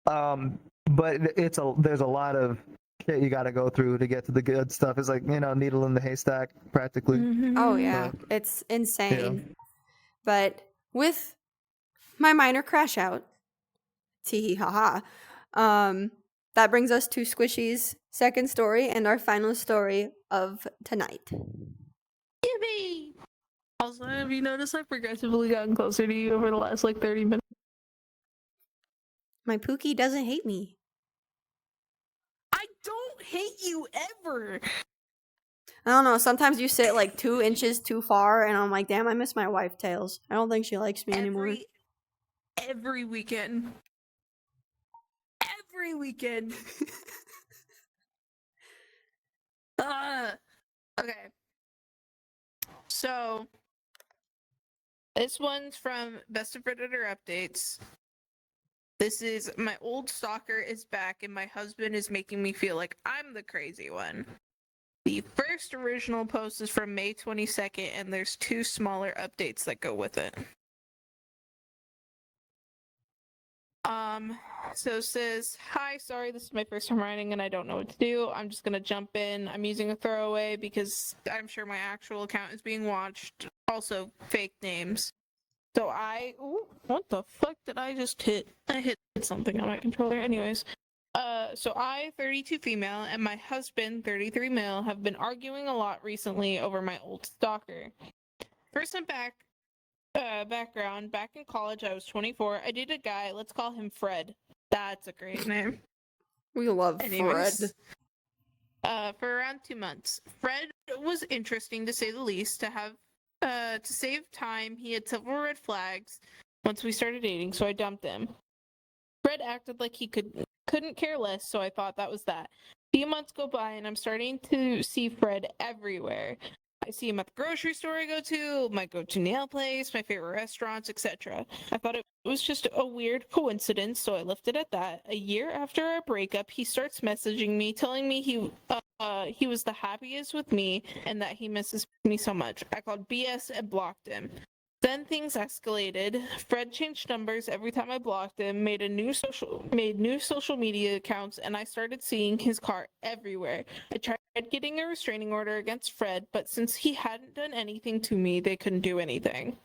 But there's a lot of shit you got to go through to get to the good stuff. It's like, you know, needle in the haystack practically. Oh, yeah. It's insane. But with my minor crash out, tee haha, that brings us to Squishy's second story and our final story of tonight. Yippee! Also, have you noticed I've progressively gotten closer to you over the last like 30 minutes? My Pookie doesn't hate me. I don't hate you ever! I don't know, sometimes you sit like 2 inches too far and I'm like, damn, I miss my wife Tails. I don't think she likes me anymore. Every weekend. Every weekend. Okay. So, this one's from Best of Predator Updates. This is, my old stalker is back and my husband is making me feel like I'm the crazy one. The first original post is from May 22nd and there's 2 smaller updates that go with it. So it says, hi, sorry, this is my first time writing and I don't know what to do. I'm just gonna jump in. I'm using a throwaway because I'm sure my actual account is being watched. Also, fake names. So ooh, what the fuck did I just hit? I hit something on my controller. Anyways, so I, 32 female, and my husband, 33 male, have been arguing a lot recently over my old stalker. First, I'm back. Background. Back in college, I was 24. I dated a guy. Let's call him Fred. That's a great name. We love Anyways, Fred. for around 2 months. Fred was interesting to say the least. To save time, he had several red flags once we started dating, so I dumped him. Fred acted like he couldn't care less, so I thought that was that. Few months go by and I'm starting to see Fred everywhere. I see him at the grocery store I go to, my go-to nail place, my favorite restaurants, etc. I thought it was just a weird coincidence, so I left it at that. A year after our breakup, he starts messaging me, telling me he was the happiest with me and that he misses me so much. I called BS and blocked him. Then things escalated. Fred changed numbers every time I blocked him, made new social media accounts, and I started seeing his car everywhere. I tried getting a restraining order against Fred, but since he hadn't done anything to me, they couldn't do anything.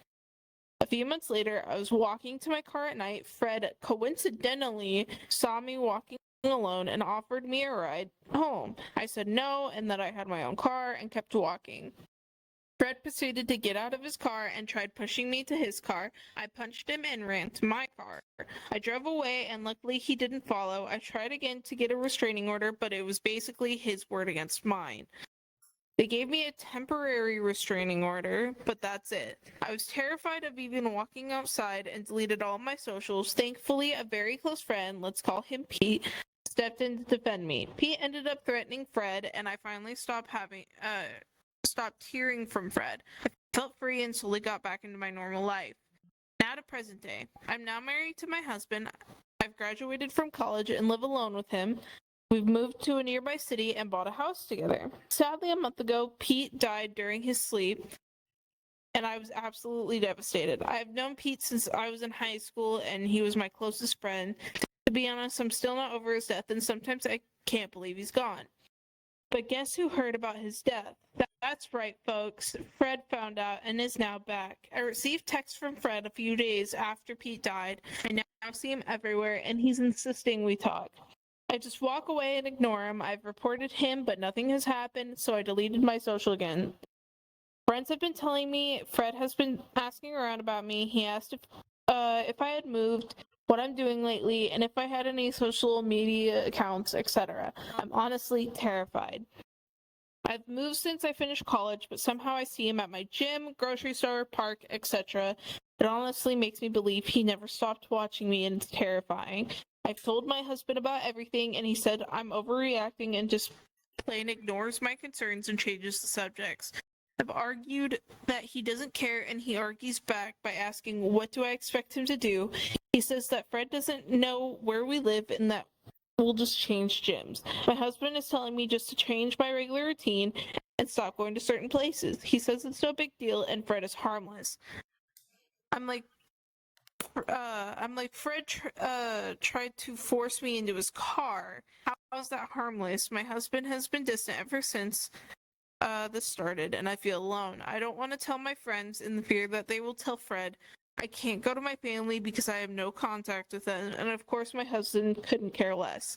A few months later, I was walking to my car at night. Fred coincidentally saw me walking alone and offered me a ride home. I said no and that I had my own car and kept walking. Fred proceeded to get out of his car and tried pushing me to his car. I punched him and ran to my car. I drove away and luckily he didn't follow. I tried again to get a restraining order, but it was basically his word against mine. They gave me a temporary restraining order, but that's it. I was terrified of even walking outside and deleted all my socials. Thankfully, a very close friend, let's call him Pete, stepped in to defend me. Pete ended up threatening Fred, and I finally stopped hearing from Fred. I felt free and slowly got back into my normal life. Now to present day. I'm now married to my husband. I've graduated from college and live alone with him. We've moved to a nearby city and bought a house together. Sadly, a month ago, Pete died during his sleep, and I was absolutely devastated. I have known Pete since I was in high school, and he was my closest friend. To be honest, I'm still not over his death, and sometimes I can't believe he's gone. But guess who heard about his death? That's right, folks. Fred found out and is now back. I received text from Fred a few days after Pete died. I now see him everywhere, and he's insisting we talk. I just walk away and ignore him. I've reported him, but nothing has happened, so I deleted my social again. Friends have been telling me Fred has been asking around about me. He asked if I had moved, what I'm doing lately, and if I had any social media accounts, etc. I'm honestly terrified. I've moved since I finished college, but somehow I see him at my gym, grocery store, park, etc. It honestly makes me believe he never stopped watching me, and it's terrifying. I've told my husband about everything, and he said I'm overreacting and just plain ignores my concerns and changes the subjects. I've argued that he doesn't care, and he argues back by asking what do I expect him to do. He says that Fred doesn't know where we live and that we'll just change gyms. My husband is telling me just to change my regular routine and stop going to certain places. He says it's no big deal and Fred is harmless. I'm like, Fred tried to force me into his car. How is that harmless? My husband has been distant ever since this started, and I feel alone. I don't want to tell my friends in the fear that they will tell Fred. I can't go to my family because I have no contact with them, and of course my husband couldn't care less.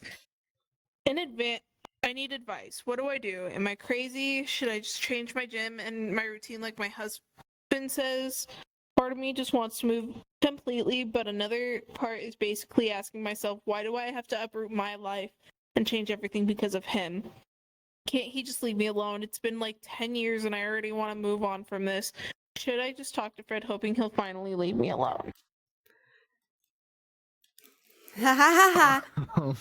In advance, I need advice. What do I do? Am I crazy? Should I just change my gym and my routine like my husband says? Part of me just wants to move completely, but another part is basically asking myself, why do I have to uproot my life and change everything because of him? Can't he just leave me alone? It's been like 10 years and I already want to move on from this. Should I just talk to Fred hoping he'll finally leave me alone? Ha ha ha ha.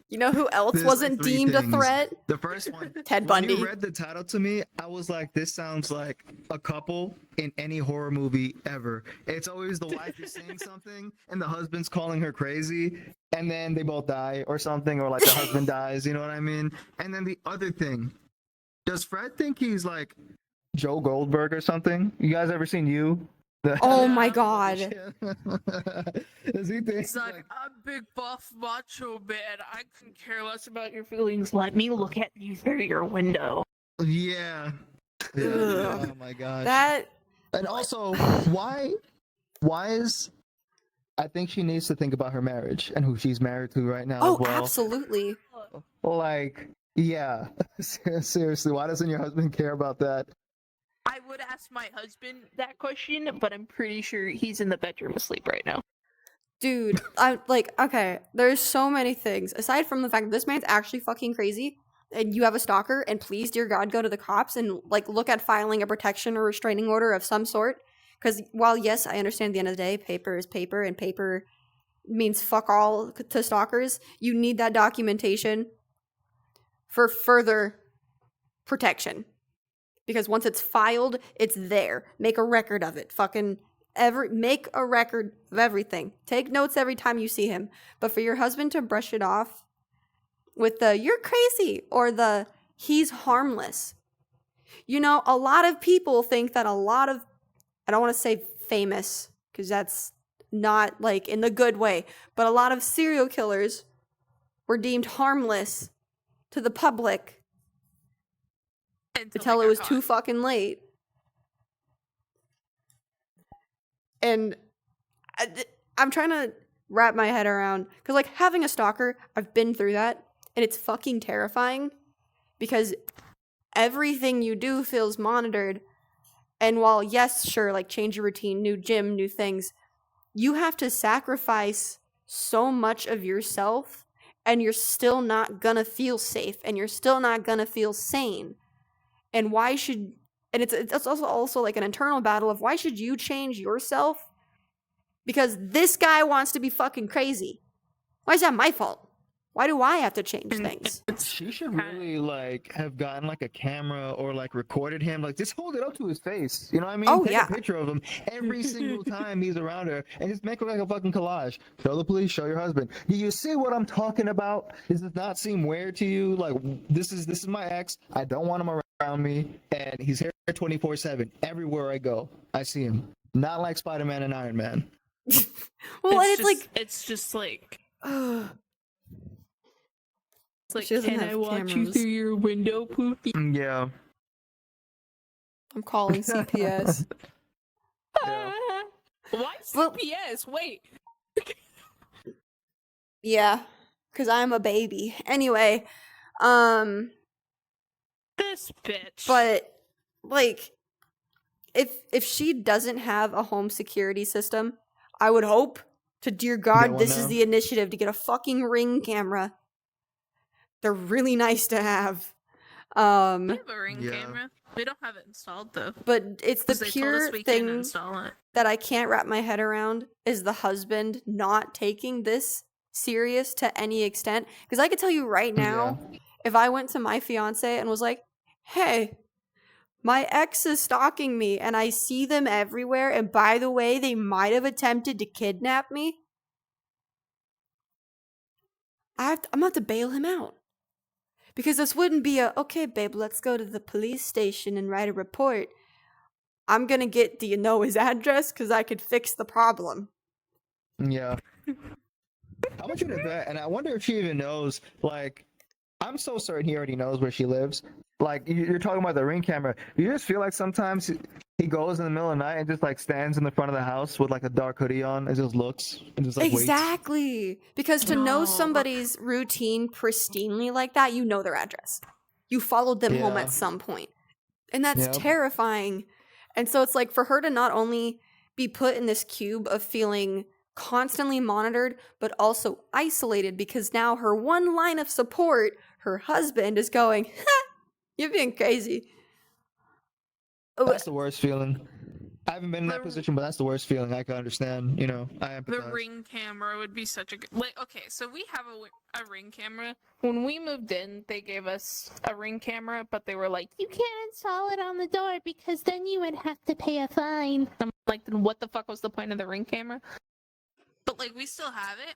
You know who else There's wasn't like three deemed a things. threat? The first one, Ted when Bundy. you read the title to me, I was like, this sounds like a couple in any horror movie ever. It's always the wife is saying something and the husband's calling her crazy, and then they both die or something, or like the husband dies, you know what I mean? And then the other thing, does Fred think he's like Joe Goldberg or something? You guys ever seen You? Oh my god. Does he think It's like, I'm big buff macho man. I couldn't care less about your feelings. Let me look at you through your window. Yeah. Yeah. Ugh. Oh my gosh. That And also, why is I think she needs to think about her marriage and who she's married to right now oh as well. absolutely. Like, yeah. Seriously, why doesn't your husband care about that? I would ask my husband that question, but I'm pretty sure he's in the bedroom asleep right now. Dude, I like okay, there's so many things. Aside from the fact that this man's actually fucking crazy and you have a stalker, and please, dear God, go to the cops and like look at filing a protection or restraining order of some sort. Because while yes, I understand at the end of the day, paper is paper and paper means fuck all to stalkers, you need that documentation for further protection. Because once it's filed, it's there. Make a record of it. Make a record of everything. Take notes every time you see him. But for your husband to brush it off with the "you're crazy" or the "he's harmless." You know, a lot of people think that I don't want to say famous, because that's not like in the good way, but a lot of serial killers were deemed harmless to the public until it was too fucking late. And I'm trying to wrap my head around, because like having a stalker, I've been through that, and it's fucking terrifying because everything you do feels monitored. And while, yes, sure, like change your routine, new gym, new things, you have to sacrifice so much of yourself, and you're still not gonna feel safe, and you're still not gonna feel sane. And it's also like an internal battle of why should you change yourself? Because this guy wants to be fucking crazy. Why is that my fault? Why do I have to change things? She should really like have gotten like a camera or like recorded him, like just hold it up to his face. You know what I mean? Oh, Take yeah. a picture of him every single time he's around her, and just make it like a fucking collage. Show the police, show your husband. Do you see what I'm talking about? Does this not seem weird to you? Like this is my ex. I don't want him around me, and he's here 24/7. Everywhere I go, I see him. Not like Spider-Man and Iron Man. Well, it's just like. Ugh. It's like, She doesn't can have I watch you cameras. through your window, Poopy? Yeah. I'm calling CPS. Yeah. Why Well- CPS? Wait. Yeah, because I'm a baby. Anyway, This bitch. but like, if she doesn't have a home security system, I would hope to dear God one this is now. the initiative to get a fucking Ring camera. They're really nice to have. We have a Ring Yeah. camera. We don't have it installed though. But it's the 'Cause they told pure us we couldn't thing install it. that I can't wrap my head around is the husband not taking this serious to any extent. Because I could tell you right now, if I went to my fiance and was like, hey, my ex is stalking me and I see them everywhere, and by the way, they might have attempted to kidnap me, I'm going to have to bail him out. Because this wouldn't be okay, babe, let's go to the police station and write a report. I'm going to get, do you know his address? Because I could fix the problem. Yeah. I want you to bet, and I wonder if she even knows, like, I'm so certain he already knows where she lives. Like, you're talking about the Ring camera. You just feel like sometimes he goes in the middle of the night and just, like, stands in the front of the house with, like, a dark hoodie on and just looks and just, like, waits. Exactly. Because to know No. somebody's routine pristinely like that, you know their address. You followed them home Yeah. at some point. And that's Yep. terrifying. And so it's like for her to not only be put in this cube of feeling constantly monitored, but also isolated, because now her one line of support, her husband, is going, ha, you're being crazy. That's the worst feeling. I haven't been in that The- position, but that's the worst feeling. I can understand, you know, I The empathize. Ring camera would be such a good. Like, okay, so we have a Ring camera. When we moved in, they gave us a Ring camera, but they were like, you can't install it on the door because then you would have to pay a fine. I'm like, then what the fuck was the point of the Ring camera? But like, we still have it,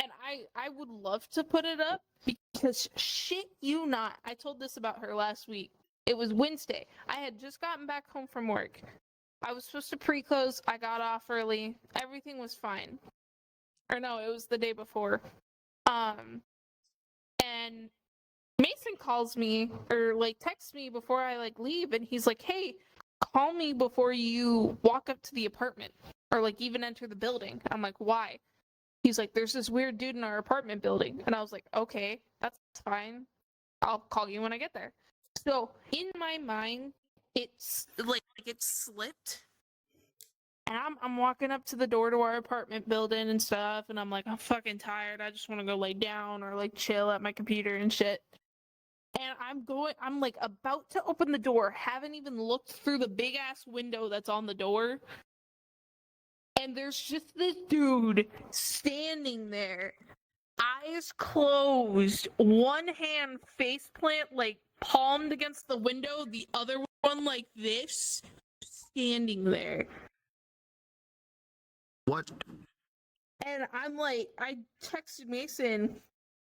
and I would love to put it up because shit you not. I told this about her last week. It was Wednesday. I had just gotten back home from work. I was supposed to pre-close. I got off early. Everything was fine. Or no, it was the day before. And Mason calls me or like texts me before I like leave, and he's like, "Hey, call me before you walk up to the apartment or like even enter the building." I'm like, "Why?" He's like, "There's this weird dude in our apartment building." And I was like, "Okay, that's fine. I'll call you when I get there." So in my mind, it's like it slipped, and I'm walking up to the door to our apartment building and stuff, and I'm like, I'm fucking tired. I just want to go lay down or like chill at my computer and shit. And I'm like about to open the door, haven't even looked through the big ass window that's on the door, and there's just this dude standing there, eyes closed, one hand face plant, like palmed against the window, the other one like this, standing there. What? And I'm like, I texted Mason.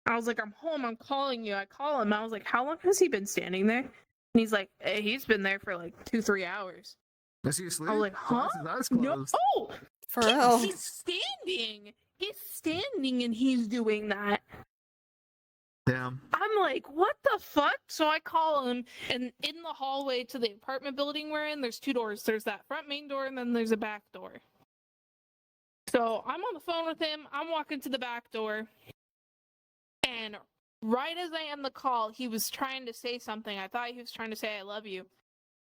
I was like, I'm home. I'm calling you. I call him. I was like, how long has he been standing there? And he's like, he's been there for like 2-3 hours. Is he asleep? I was like, huh? That's No. closed. Oh, For real. he's standing. He's standing and he's doing that. Damn. I'm like, what the fuck? So I call him, and in the hallway to the apartment building we're in, there's 2 doors. There's that front main door, and then there's a back door. So I'm on the phone with him. I'm walking to the back door, and right as I end the call, he was trying to say something. I thought he was trying to say, I love you.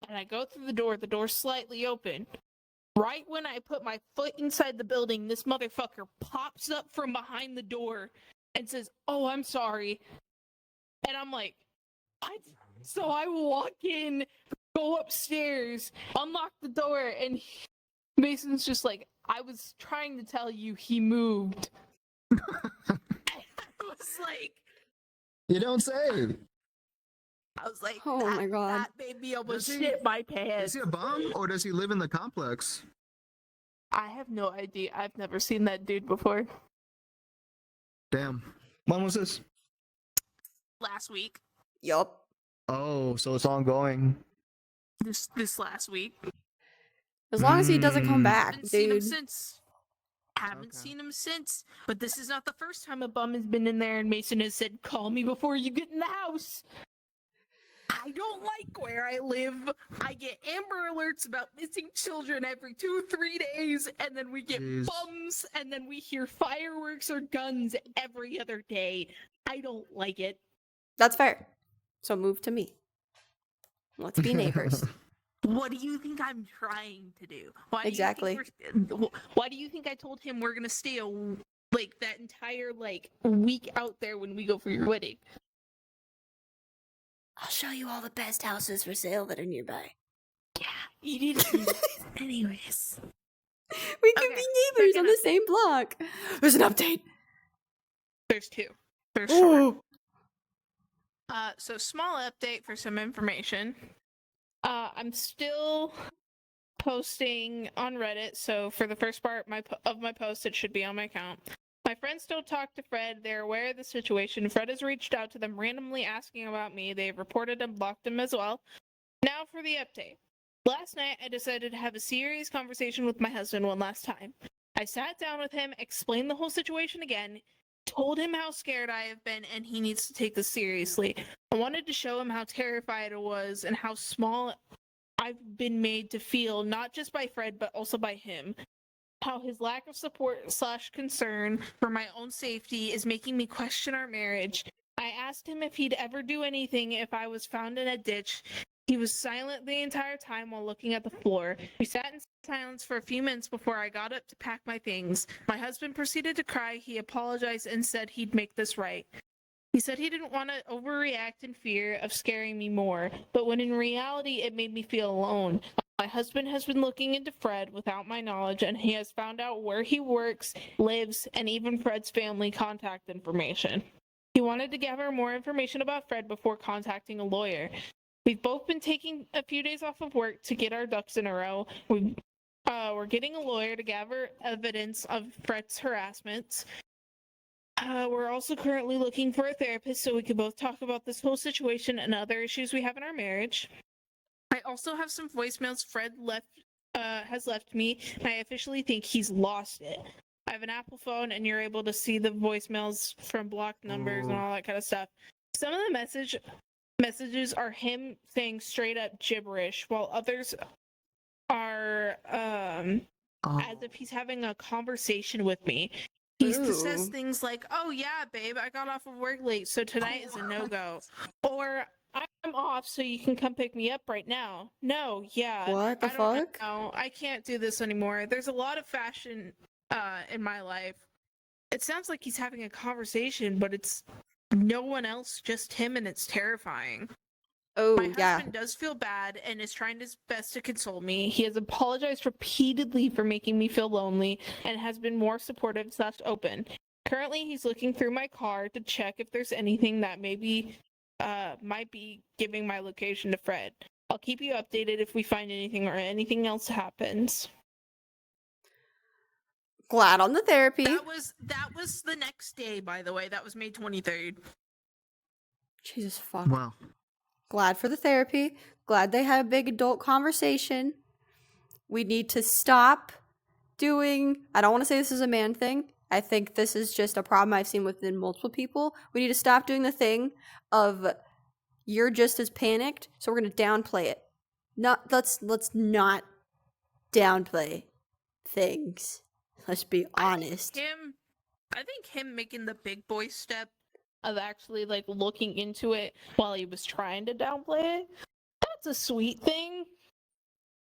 And I go through the door's slightly open. Right when I put my foot inside the building, this motherfucker pops up from behind the door and says, oh, I'm sorry. And I'm like, what? So I walk in, go upstairs, unlock the door, and Mason's just like, I was trying to tell you he moved. I was like, You don't say. Oh my God. That made me almost Does he- shit my Is pants. he a bum or does he live in the complex? I have no idea. I've never seen that dude before. Damn. When was this? Last week. Yup. Oh, so it's ongoing. This last week. As long as he doesn't come Mm. back, Haven't seen him dude. since. Haven't Okay. seen him since. But this is not the first time a bum has been in there and Mason has said, call me before you get in the house. I don't like where I live. I get Amber Alerts about missing children every 2-3 days, and then we get Jeez. bums, and then we hear fireworks or guns every other day. I don't like it. That's fair. So move to me. Let's be neighbors. What do you think I'm trying to do? Why do Exactly. You think why do you think I told him we're gonna stay like that entire like week out there when we go for your wedding? I'll show you all the best houses for sale that are nearby. Yeah, you need to. Anyways, We can Okay, be neighbors second on the update. same block. There's an update. there's 2. There's short. Ooh. So small update for some information. I'm still posting on Reddit, so for the first part of my post, it should be on my account. My friends don't talk to Fred. They're aware of the situation. Fred has reached out to them randomly asking about me. They've reported and blocked him as well. Now for the update. Last night, I decided to have a serious conversation with my husband one last time. I sat down with him, explained the whole situation again, told him how scared I have been, and he needs to take this seriously. I wanted to show him how terrified I was and how small I've been made to feel, not just by Fred, but also by him. How his lack of support / concern for my own safety is making me question our marriage. I asked him if he'd ever do anything if I was found in a ditch. He was silent the entire time while looking at the floor. We sat in silence for a few minutes before I got up to pack my things. My husband proceeded to cry. He apologized and said he'd make this right. He said he didn't want to overreact in fear of scaring me more, but when in reality it made me feel alone. My husband has been looking into Fred without my knowledge, and he has found out where he works, lives, and even Fred's family contact information. He wanted to gather more information about Fred before contacting a lawyer. We've both been taking a few days off of work to get our ducks in a row. We're getting a lawyer to gather evidence of Fred's harassments. We're also currently looking for a therapist so we can both talk about this whole situation and other issues we have in our marriage. I also have some voicemails Fred has left me, and I officially think he's lost it. I have an Apple phone, and you're able to see the voicemails from blocked numbers and all that kind of stuff. Some of the messages are him saying straight up gibberish, while others are as if he's having a conversation with me. He says Ooh. things like, "Oh yeah, babe, I got off of work late, so tonight is a no-go," or "I'm off, so you can come pick me up right now." No, yeah. What the I don't fuck? know. I can't do this anymore. There's a lot of fashion in my life. It sounds like he's having a conversation, but it's no one else, just him, and it's terrifying. Oh, My yeah. husband does feel bad and is trying his best to console me. He has apologized repeatedly for making me feel lonely and has been more supportive / open. Currently, he's looking through my car to check if there's anything that maybe might be giving my location to Fred. I'll keep you updated if we find anything or anything else happens. Glad on the therapy. That was the next day, by the way. That was May 23rd. Jesus fuck. Wow. Glad for the therapy. Glad they had a big adult conversation. We need to stop doing, I don't want to say this is a man thing. I think this is just a problem I've seen within multiple people. We need to stop doing the thing of you're just as panicked, so we're going to downplay it. Let's not downplay things. Let's be honest. I think him making the big boy step of actually like looking into it while he was trying to downplay it, that's a sweet thing.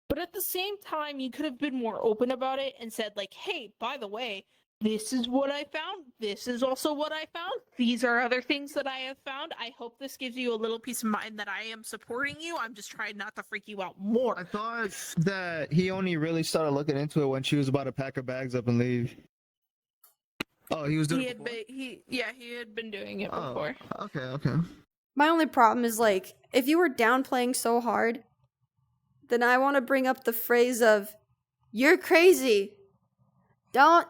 But at the same time, you could have been more open about it and said like, hey, by the way, this is what I found. This is also what I found. These are other things that I have found. I hope this gives you a little peace of mind that I am supporting you. I'm just trying not to freak you out more. I thought that he only really started looking into it when she was about to pack her bags up and leave. Oh, he was doing it before? He had been doing it before. Okay. My only problem is like, if you were downplaying so hard, then I want to bring up the phrase of, you're crazy. You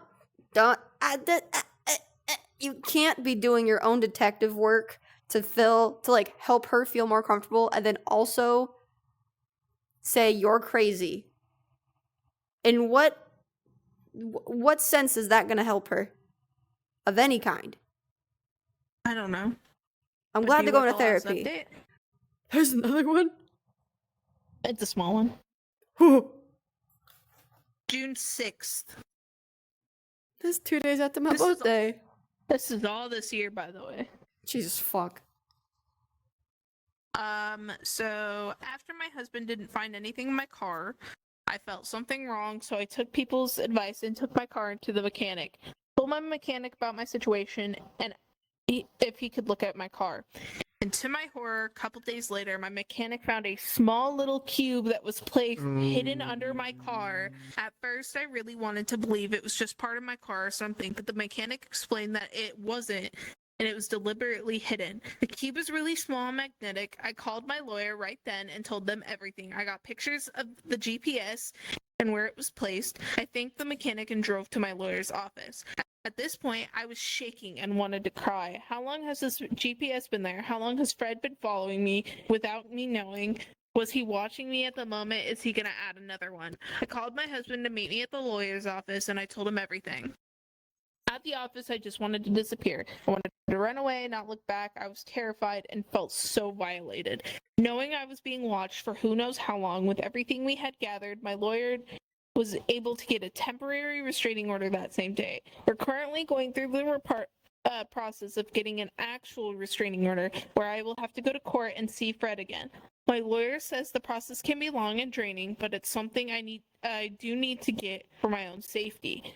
can't be doing your own detective work to like help her feel more comfortable and then also say you're crazy. In what sense is that going to help her? Of any kind. I don't know. I'm glad to go into therapy. There's another one. It's a small one. Whew. June 6th. That's 2 days after my birthday. This is all this year, by the way. Jesus fuck. So after my husband didn't find anything in my car, I felt something wrong, so I took people's advice and took my car to the mechanic. Told my mechanic about my situation and if he could look at my car. And to my horror, a couple days later, my mechanic found a small little cube that was placed hidden under my car. At first, I really wanted to believe it was just part of my car or something, but the mechanic explained that it wasn't, and it was deliberately hidden. The cube is really small and magnetic. I called my lawyer right then and told them everything. I got pictures of the GPS and where it was placed. I thanked the mechanic and drove to my lawyer's office. At this point, I was shaking and wanted to cry. How long has this GPS been there? How long has Fred been following me without me knowing? Was he watching me at the moment? Is he going to add another one? I called my husband to meet me at the lawyer's office, and I told him everything. At the office, I just wanted to disappear. I wanted to run away, not look back. I was terrified and felt so violated. Knowing I was being watched for who knows how long, with everything we had gathered, my lawyer was able to get a temporary restraining order that same day. We're currently going through the process of getting an actual restraining order where I will have to go to court and see Fred again. My lawyer says the process can be long and draining, but it's something I do need to get for my own safety.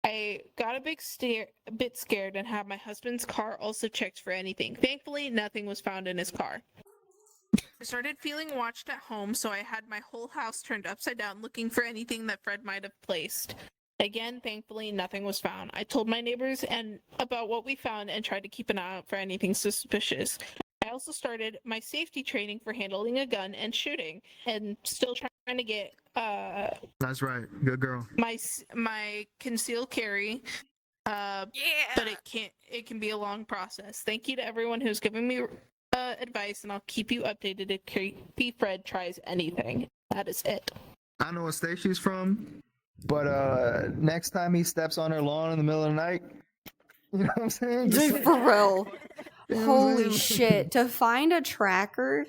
I got a bit scared and had my husband's car also checked for anything. Thankfully, nothing was found in his car. I started feeling watched at home, so I had my whole house turned upside down looking for anything that Fred might have placed. Again, thankfully, nothing was found. I told my neighbors about what we found and tried to keep an eye out for anything suspicious. I also started my safety training for handling a gun and shooting, and still trying to get That's right. Good girl. my concealed carry. But it can be a long process. Thank you to everyone who's given me advice, and I'll keep you updated if Creepy Fred tries anything. That is it. I know what state she's from. But next time he steps on her lawn in the middle of the night, you know what I'm saying? Just Dude, for real. Holy shit. To find a tracker?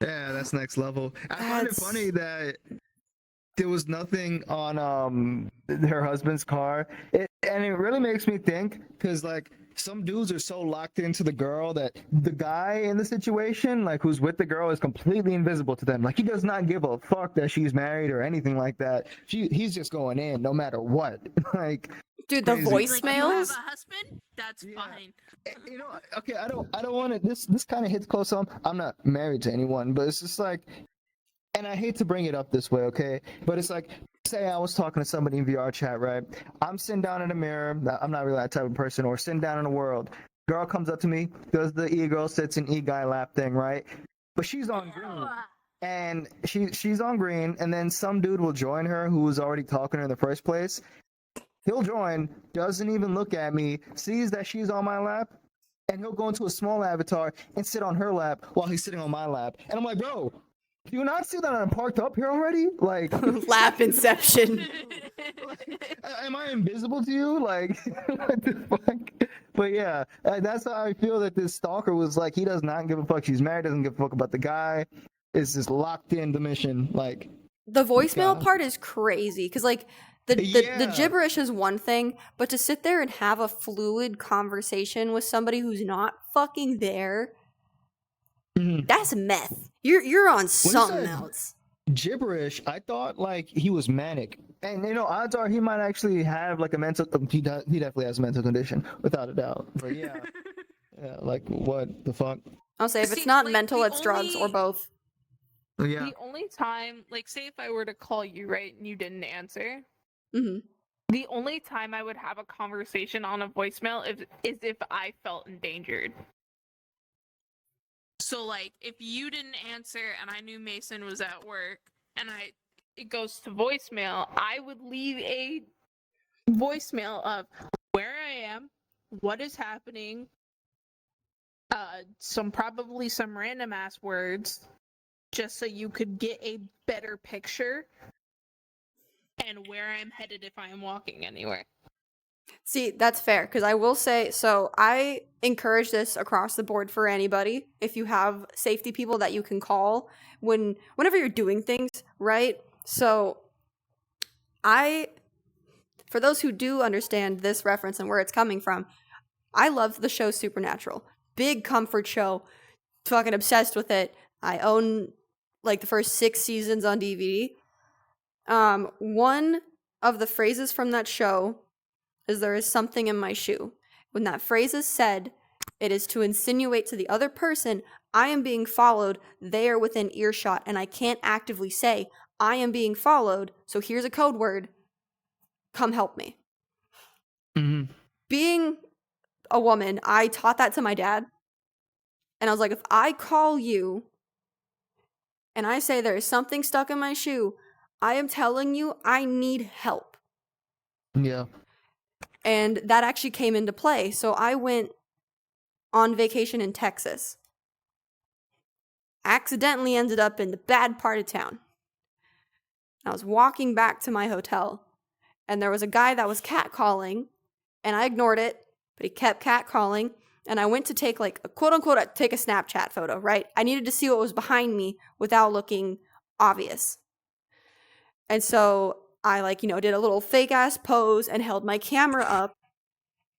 Yeah, that's next level. I find it funny that there was nothing on her husband's car. And it really makes me think, because like some dudes are so locked into the girl that the guy in the situation, like who's with the girl, is completely invisible to them. Like he does not give a fuck that she's married or anything like that. He's just going in no matter what. Like, dude, the crazy. voicemails. Like, you have a husband? That's fine. You know, okay, I don't want to. This kind of hits close on. I'm not married to anyone, but it's just like and I hate to bring it up this way, okay? But it's like, say I was talking to somebody in VR chat, right? I'm sitting down in a mirror. I'm not really that type of person. Or sitting down in the world. Girl comes up to me, does the e-girl sits an e-guy lap thing, right? But she's on green. And she's on green, and then some dude will join her who was already talking to her in the first place. He'll join, doesn't even look at me, sees that she's on my lap, and he'll go into a small avatar and sit on her lap while he's sitting on my lap. And I'm like, bro, do you not see that I'm parked up here already? Like, Lap inception. am I invisible to you? Like, what the fuck? But yeah, that's how I feel that this stalker was like, he does not give a fuck. She's married, doesn't give a fuck about the guy. Is just locked in the mission. Like, The voicemail part is crazy because, like, the gibberish is one thing, but to sit there and have a fluid conversation with somebody who's not fucking there, that's meth. You're on something else. Gibberish, I thought like he was manic, and you know, odds are he might actually have like a mental. He definitely has a mental condition, without a doubt. But yeah, yeah, like what the fuck? I'll say if it's not mental, it's drugs or both. Yeah. The only time, like, say if I were to call you, right, and you didn't answer, Mm-hmm. the only time I would have a conversation on a voicemail is if I felt endangered. So, like, if you didn't answer and I knew Mason was at work and it goes to voicemail, I would leave a voicemail of where I am, what is happening, probably some random ass words, just so you could get a better picture and where I'm headed if I am walking anywhere. See, that's fair, because I will say, so I encourage this across the board for anybody. If you have safety people that you can call whenever you're doing things, right? So for those who do understand this reference and where it's coming from, I love the show Supernatural. Big comfort show. Fucking obsessed with it. I own like the first 6 seasons on DVD. One of the phrases from that show is there is something in my shoe. When that phrase is said, it is to insinuate to the other person, I am being followed, they are within earshot, and I can't actively say, I am being followed, so here's a code word, come help me. Mm-hmm. Being a woman, I taught that to my dad, and I was like, if I call you, and I say there is something stuck in my shoe, I am telling you I need help. Yeah. And that actually came into play. So I went on vacation in Texas. Accidentally ended up in the bad part of town. I was walking back to my hotel, and there was a guy that was catcalling, and I ignored it, but he kept catcalling, and I went to take like a quote-unquote take a Snapchat photo, right? I needed to see what was behind me without looking obvious. And so I did a little fake ass pose and held my camera up.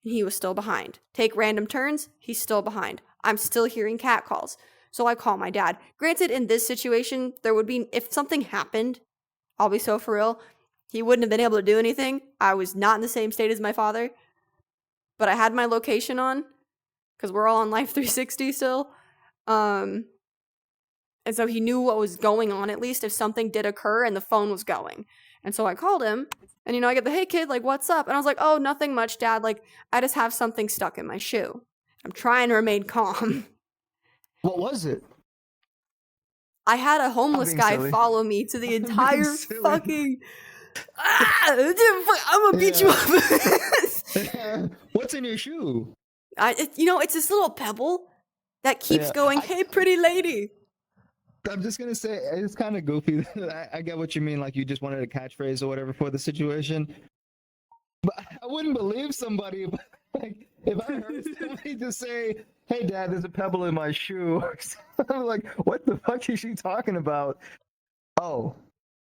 And he was still behind. Take random turns, he's still behind. I'm still hearing catcalls. So I call my dad. Granted, in this situation, if something happened, I'll be so for real, he wouldn't have been able to do anything. I was not in the same state as my father. But I had my location on, because we're all on Life 360 still. And so he knew what was going on, at least if something did occur and the phone was going. And so I called him, and I get the, hey kid, like, what's up? And I was like, oh, nothing much, dad. Like, I just have something stuck in my shoe. I'm trying to remain calm. What was it? I had a homeless guy silly. follow me to the entire silly. fucking... I'm gonna beat you up. What's in your shoe? It's this little pebble that keeps going, hey, pretty lady. I'm just gonna say it's kind of goofy. I get what you mean, like you just wanted a catchphrase or whatever for the situation. But I wouldn't believe somebody if I heard somebody just say, "Hey, Dad, there's a pebble in my shoe." I'm like, "What the fuck is she talking about?" Oh,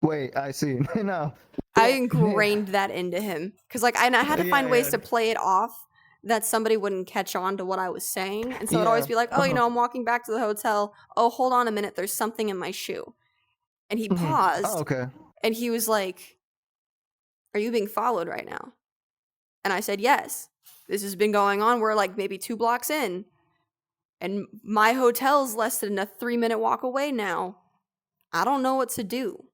wait, I see. No, I ingrained that into him because, I had to find ways to play it off that somebody wouldn't catch on to what I was saying. And so it'd always be like, oh, I'm walking back to the hotel. Oh, hold on a minute. There's something in my shoe. And he paused. Oh, okay. And he was like, are you being followed right now? And I said, yes. This has been going on. We're like maybe 2 blocks in. And my hotel's less than a 3-minute walk away now. I don't know what to do.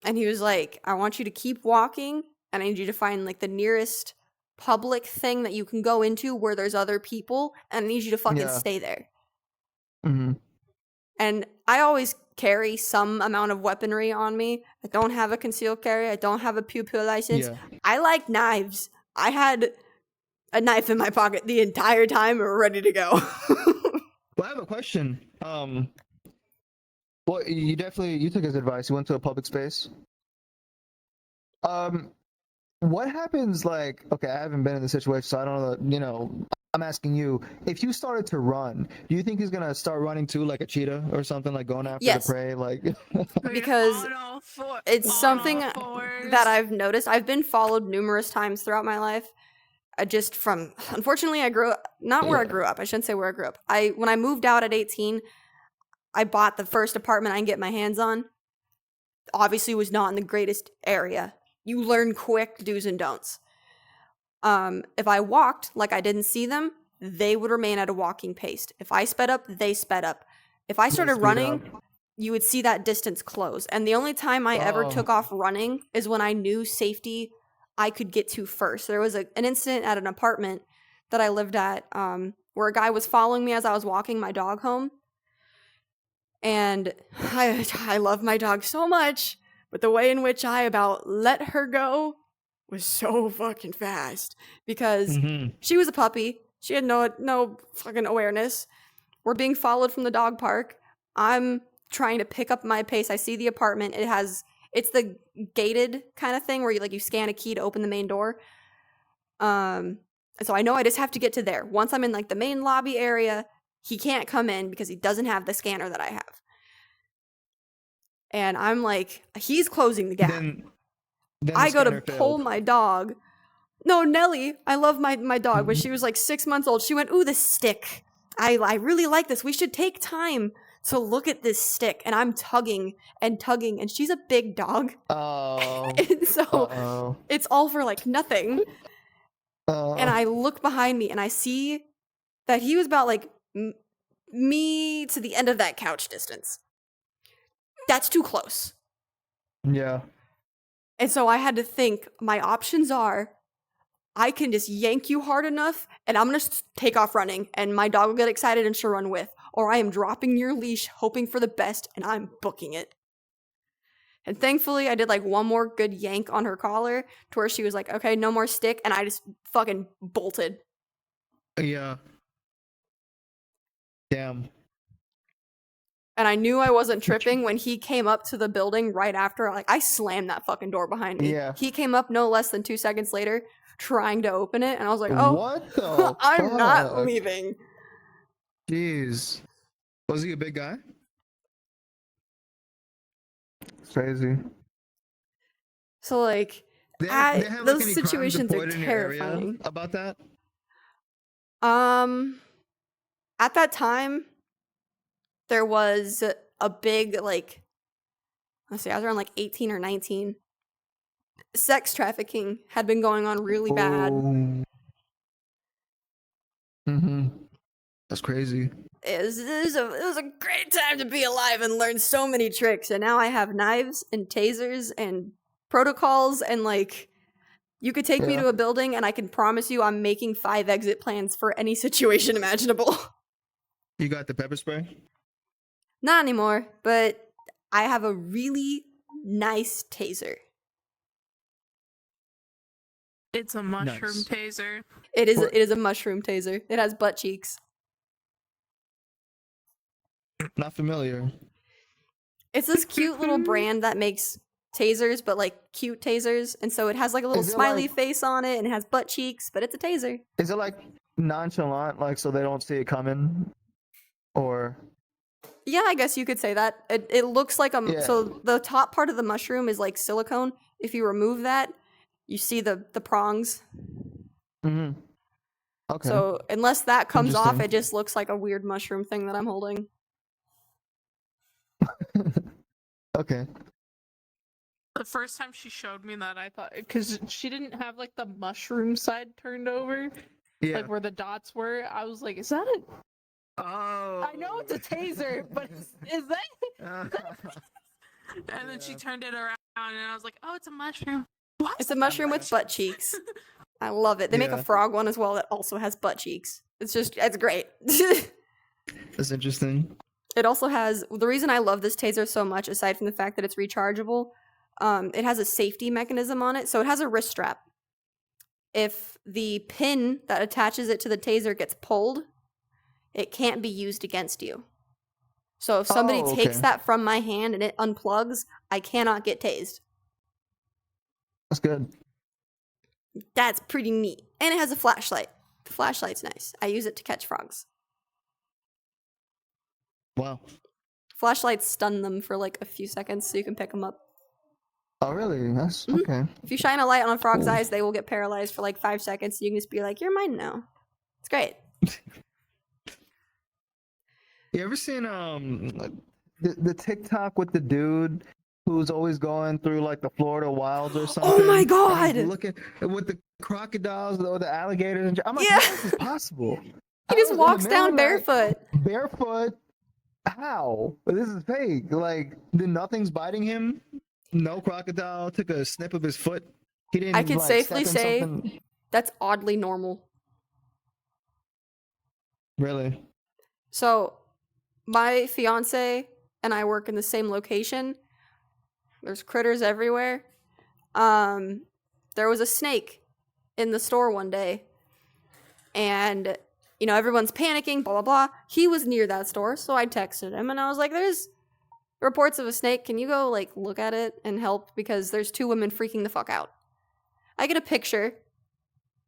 And he was like, I want you to keep walking, and I need you to find like the nearest public thing that you can go into where there's other people, and I need you to fucking Yeah. stay there. Mm-hmm. And I always carry some amount of weaponry on me. I don't have a concealed carry. I don't have a pew-pew license. Yeah. I like knives. I had a knife in my pocket the entire time, ready to go. Well, I have a question. Well, you took his advice. You went to a public space. What happens? Like, okay, I haven't been in the situation, so I don't know. I'm asking you, if you started to run, do you think he's gonna start running too, like a cheetah or something, like going after Yes. the prey? Like, Because it's something that that I've noticed. I've been followed numerous times throughout my life. Unfortunately, I grew up, not where I Yeah. grew up. I shouldn't say where I grew up. When I moved out at 18, I bought the first apartment I can get my hands on. Obviously, was not in the greatest area. You learn quick do's and don'ts. If I walked like I didn't see them, they would remain at a walking pace. If I sped up, they sped up. If I started speed running, up. you would see that distance close. And the only time I ever Oh. took off running is when I knew safety I could get to first. There was an incident at an apartment that I lived at where a guy was following me as I was walking my dog home. And I love my dog so much, but the way in which I about let her go was so fucking fast because Mhm. she was a puppy. She had no fucking awareness. We're being followed from the dog park. I'm trying to pick up my pace. I see the apartment. It's the gated kind of thing where you scan a key to open the main door. So I know I just have to get to there. Once I'm in like the main lobby area, he can't come in because he doesn't have the scanner that I have. And I'm like, he's closing the gap. Then I the go to scanner pull failed. my dog. No, Nellie, I love my dog. When she was like 6 months old, she went, ooh, the stick. I really like this. We should take time to look at this stick. And I'm tugging, and she's a big dog. Oh. And so Uh-oh. it's all for like nothing. And I look behind me and I see that he was about like me to the end of that couch distance. That's too close. Yeah. And so I had to think, my options are, I can just yank you hard enough and I'm going to take off running and my dog will get excited and she'll run with. Or I am dropping your leash, hoping for the best, and I'm booking it. And thankfully, I did like one more good yank on her collar to where she was like, okay, no more stick. And I just fucking bolted. Yeah. Damn. And I knew I wasn't tripping when he came up to the building right after. Like, I slammed that fucking door behind me. Yeah. He came up no less than 2 seconds later trying to open it. And I was like, oh, What the I'm not fuck? leaving. Jeez. Was he a big guy? It's crazy. So, like, They have like, those any situations crime are deployed in your area terrifying. about that? At that time, there was a big, like, let's see, I was around like 18 or 19. Sex trafficking had been going on really bad. Mm-hmm. That's crazy. It was a great time to be alive and learn so many tricks. And now I have knives and tasers and protocols, and like, you could take me Yeah. to a building and I can promise you I'm making 5 exit plans for any situation imaginable. You got the pepper spray? Not anymore, but I have a really nice taser. It's a mushroom Nice. taser. It is a mushroom taser. It has butt cheeks. Not familiar. It's this cute little brand that makes tasers, but like cute tasers. And so it has like a little Is it smiley like- face on it and it has butt cheeks, but it's a taser. Is it like nonchalant, like so they don't see it coming? Or Yeah, I guess you could say that. It looks like Yeah. so the top part of the mushroom is like silicone. If you remove that, you see the prongs. mm-hmm. Okay. So unless that comes off, Interesting. it just looks like a weird mushroom thing that I'm holding. Okay. The first time she showed me that, I thought, because she didn't have like the mushroom side turned over, Yeah. like where the dots were. I was like, is that a Oh. I know it's a taser, but is that? And then she turned it around, and I was like, "Oh, it's a mushroom." What? It's a mushroom with butt cheeks. I love it. They make a Yeah. frog one as well that also has butt cheeks. It's great. That's interesting. It also has, the reason I love this taser so much, aside from the fact that it's rechargeable, it has a safety mechanism on it. So it has a wrist strap. If the pin that attaches it to the taser gets pulled, it can't be used against you. So if somebody Oh, takes okay. that from my hand and it unplugs, I cannot get tased. That's good. That's pretty neat. And it has a flashlight. The flashlight's nice. I use it to catch frogs. Wow. Flashlights stun them for like a few seconds so you can pick them up. Oh, really? That's Mhm. okay. If you shine a light on a frog's Cool. eyes, they will get paralyzed for like 5 seconds. So you can just be like, "You're mine now." It's great. You ever seen the TikTok with the dude who's always going through like the Florida wilds or something? Oh my and god! he's looking with the crocodiles or the alligators and I'm like, Yeah. how is this possible? He How just in the walks middle down of the night, barefoot. barefoot. How? This is fake. Like, nothing's biting him. No crocodile took a snip of his foot. He didn't. I can like, safely step in say something- that's oddly normal. Really. So, my fiance and I work in the same location. There's critters everywhere. There was a snake in the store one day, and everyone's panicking, blah blah blah. He was near that store, so I texted him and I was like, "There's reports of a snake. Can you go like look at it and help? Because there's 2 women freaking the fuck out." I get a picture.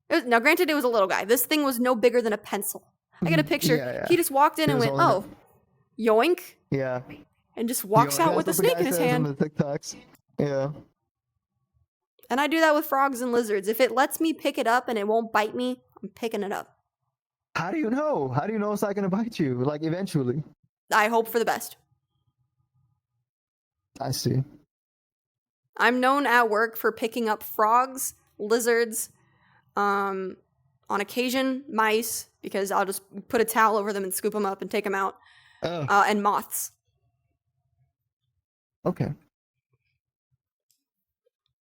Now, granted, it was a little guy. This thing was no bigger than a pencil. I get a picture. Yeah. He just walked in It and was went, all "Oh, yoink," Yeah. and just walks Yo, out with a that's what snake the in guy his says on hand. the TikToks. Yeah. And I do that with frogs and lizards. If it lets me pick it up and it won't bite me, I'm picking it up. How do you know? How do you know it's not gonna bite you? Like eventually. I hope for the best. I see. I'm known at work for picking up frogs, lizards, on occasion mice, because I'll just put a towel over them and scoop them up and take them out, Oh, and moths. okay.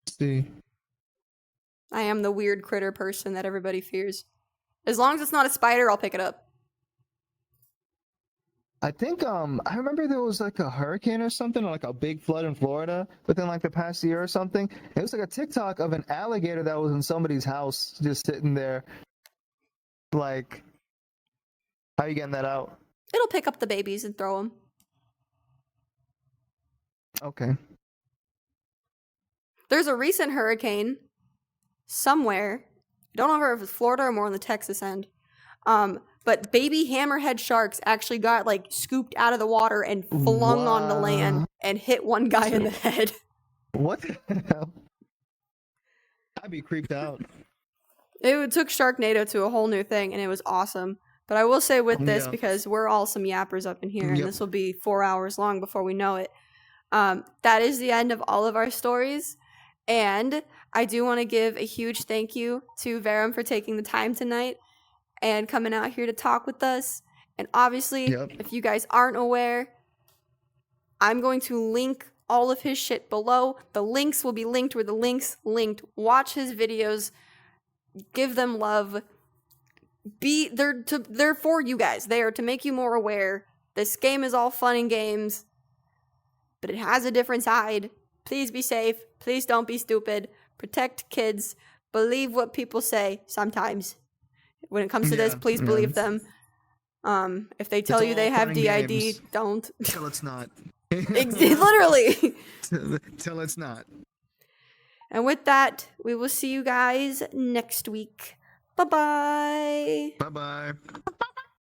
See. I am the weird critter person that everybody fears. As long as it's not a spider, I'll pick it up. I think I remember there was like a hurricane or something, or like a big flood in Florida within like the past year or something. It was like a TikTok of an alligator that was in somebody's house just sitting there. Like, how are you getting that out? It'll pick up the babies and throw them. Okay. There's a recent hurricane somewhere. I don't know if it was Florida or more on the Texas end. But baby hammerhead sharks actually got like scooped out of the water and flung on the land Wow. and hit one guy in the head. What the hell? I'd be creeped out. It took Sharknado to a whole new thing, and it was awesome. But I will say with this, Yeah. because we're all some yappers up in here, and Yep. this will be 4 hours long before we know it. That is the end of all of our stories. And I do want to give a huge thank you to Verum for taking the time tonight and coming out here to talk with us. And obviously, Yep. if you guys aren't aware, I'm going to link all of his shit below. The links will be linked where the links linked. Watch his videos. Give them love. They're for you guys. They are to make you more aware. This game is all fun and games, but it has a different side. Please be safe. Please don't be stupid. Protect kids. Believe what people say sometimes. When it comes to this, Yeah, please yeah. believe them. If they tell you they all have fun and DID, games. don't. Till it's not. Literally. Till it's not. And with that, we will see you guys next week. Bye-bye. Bye bye.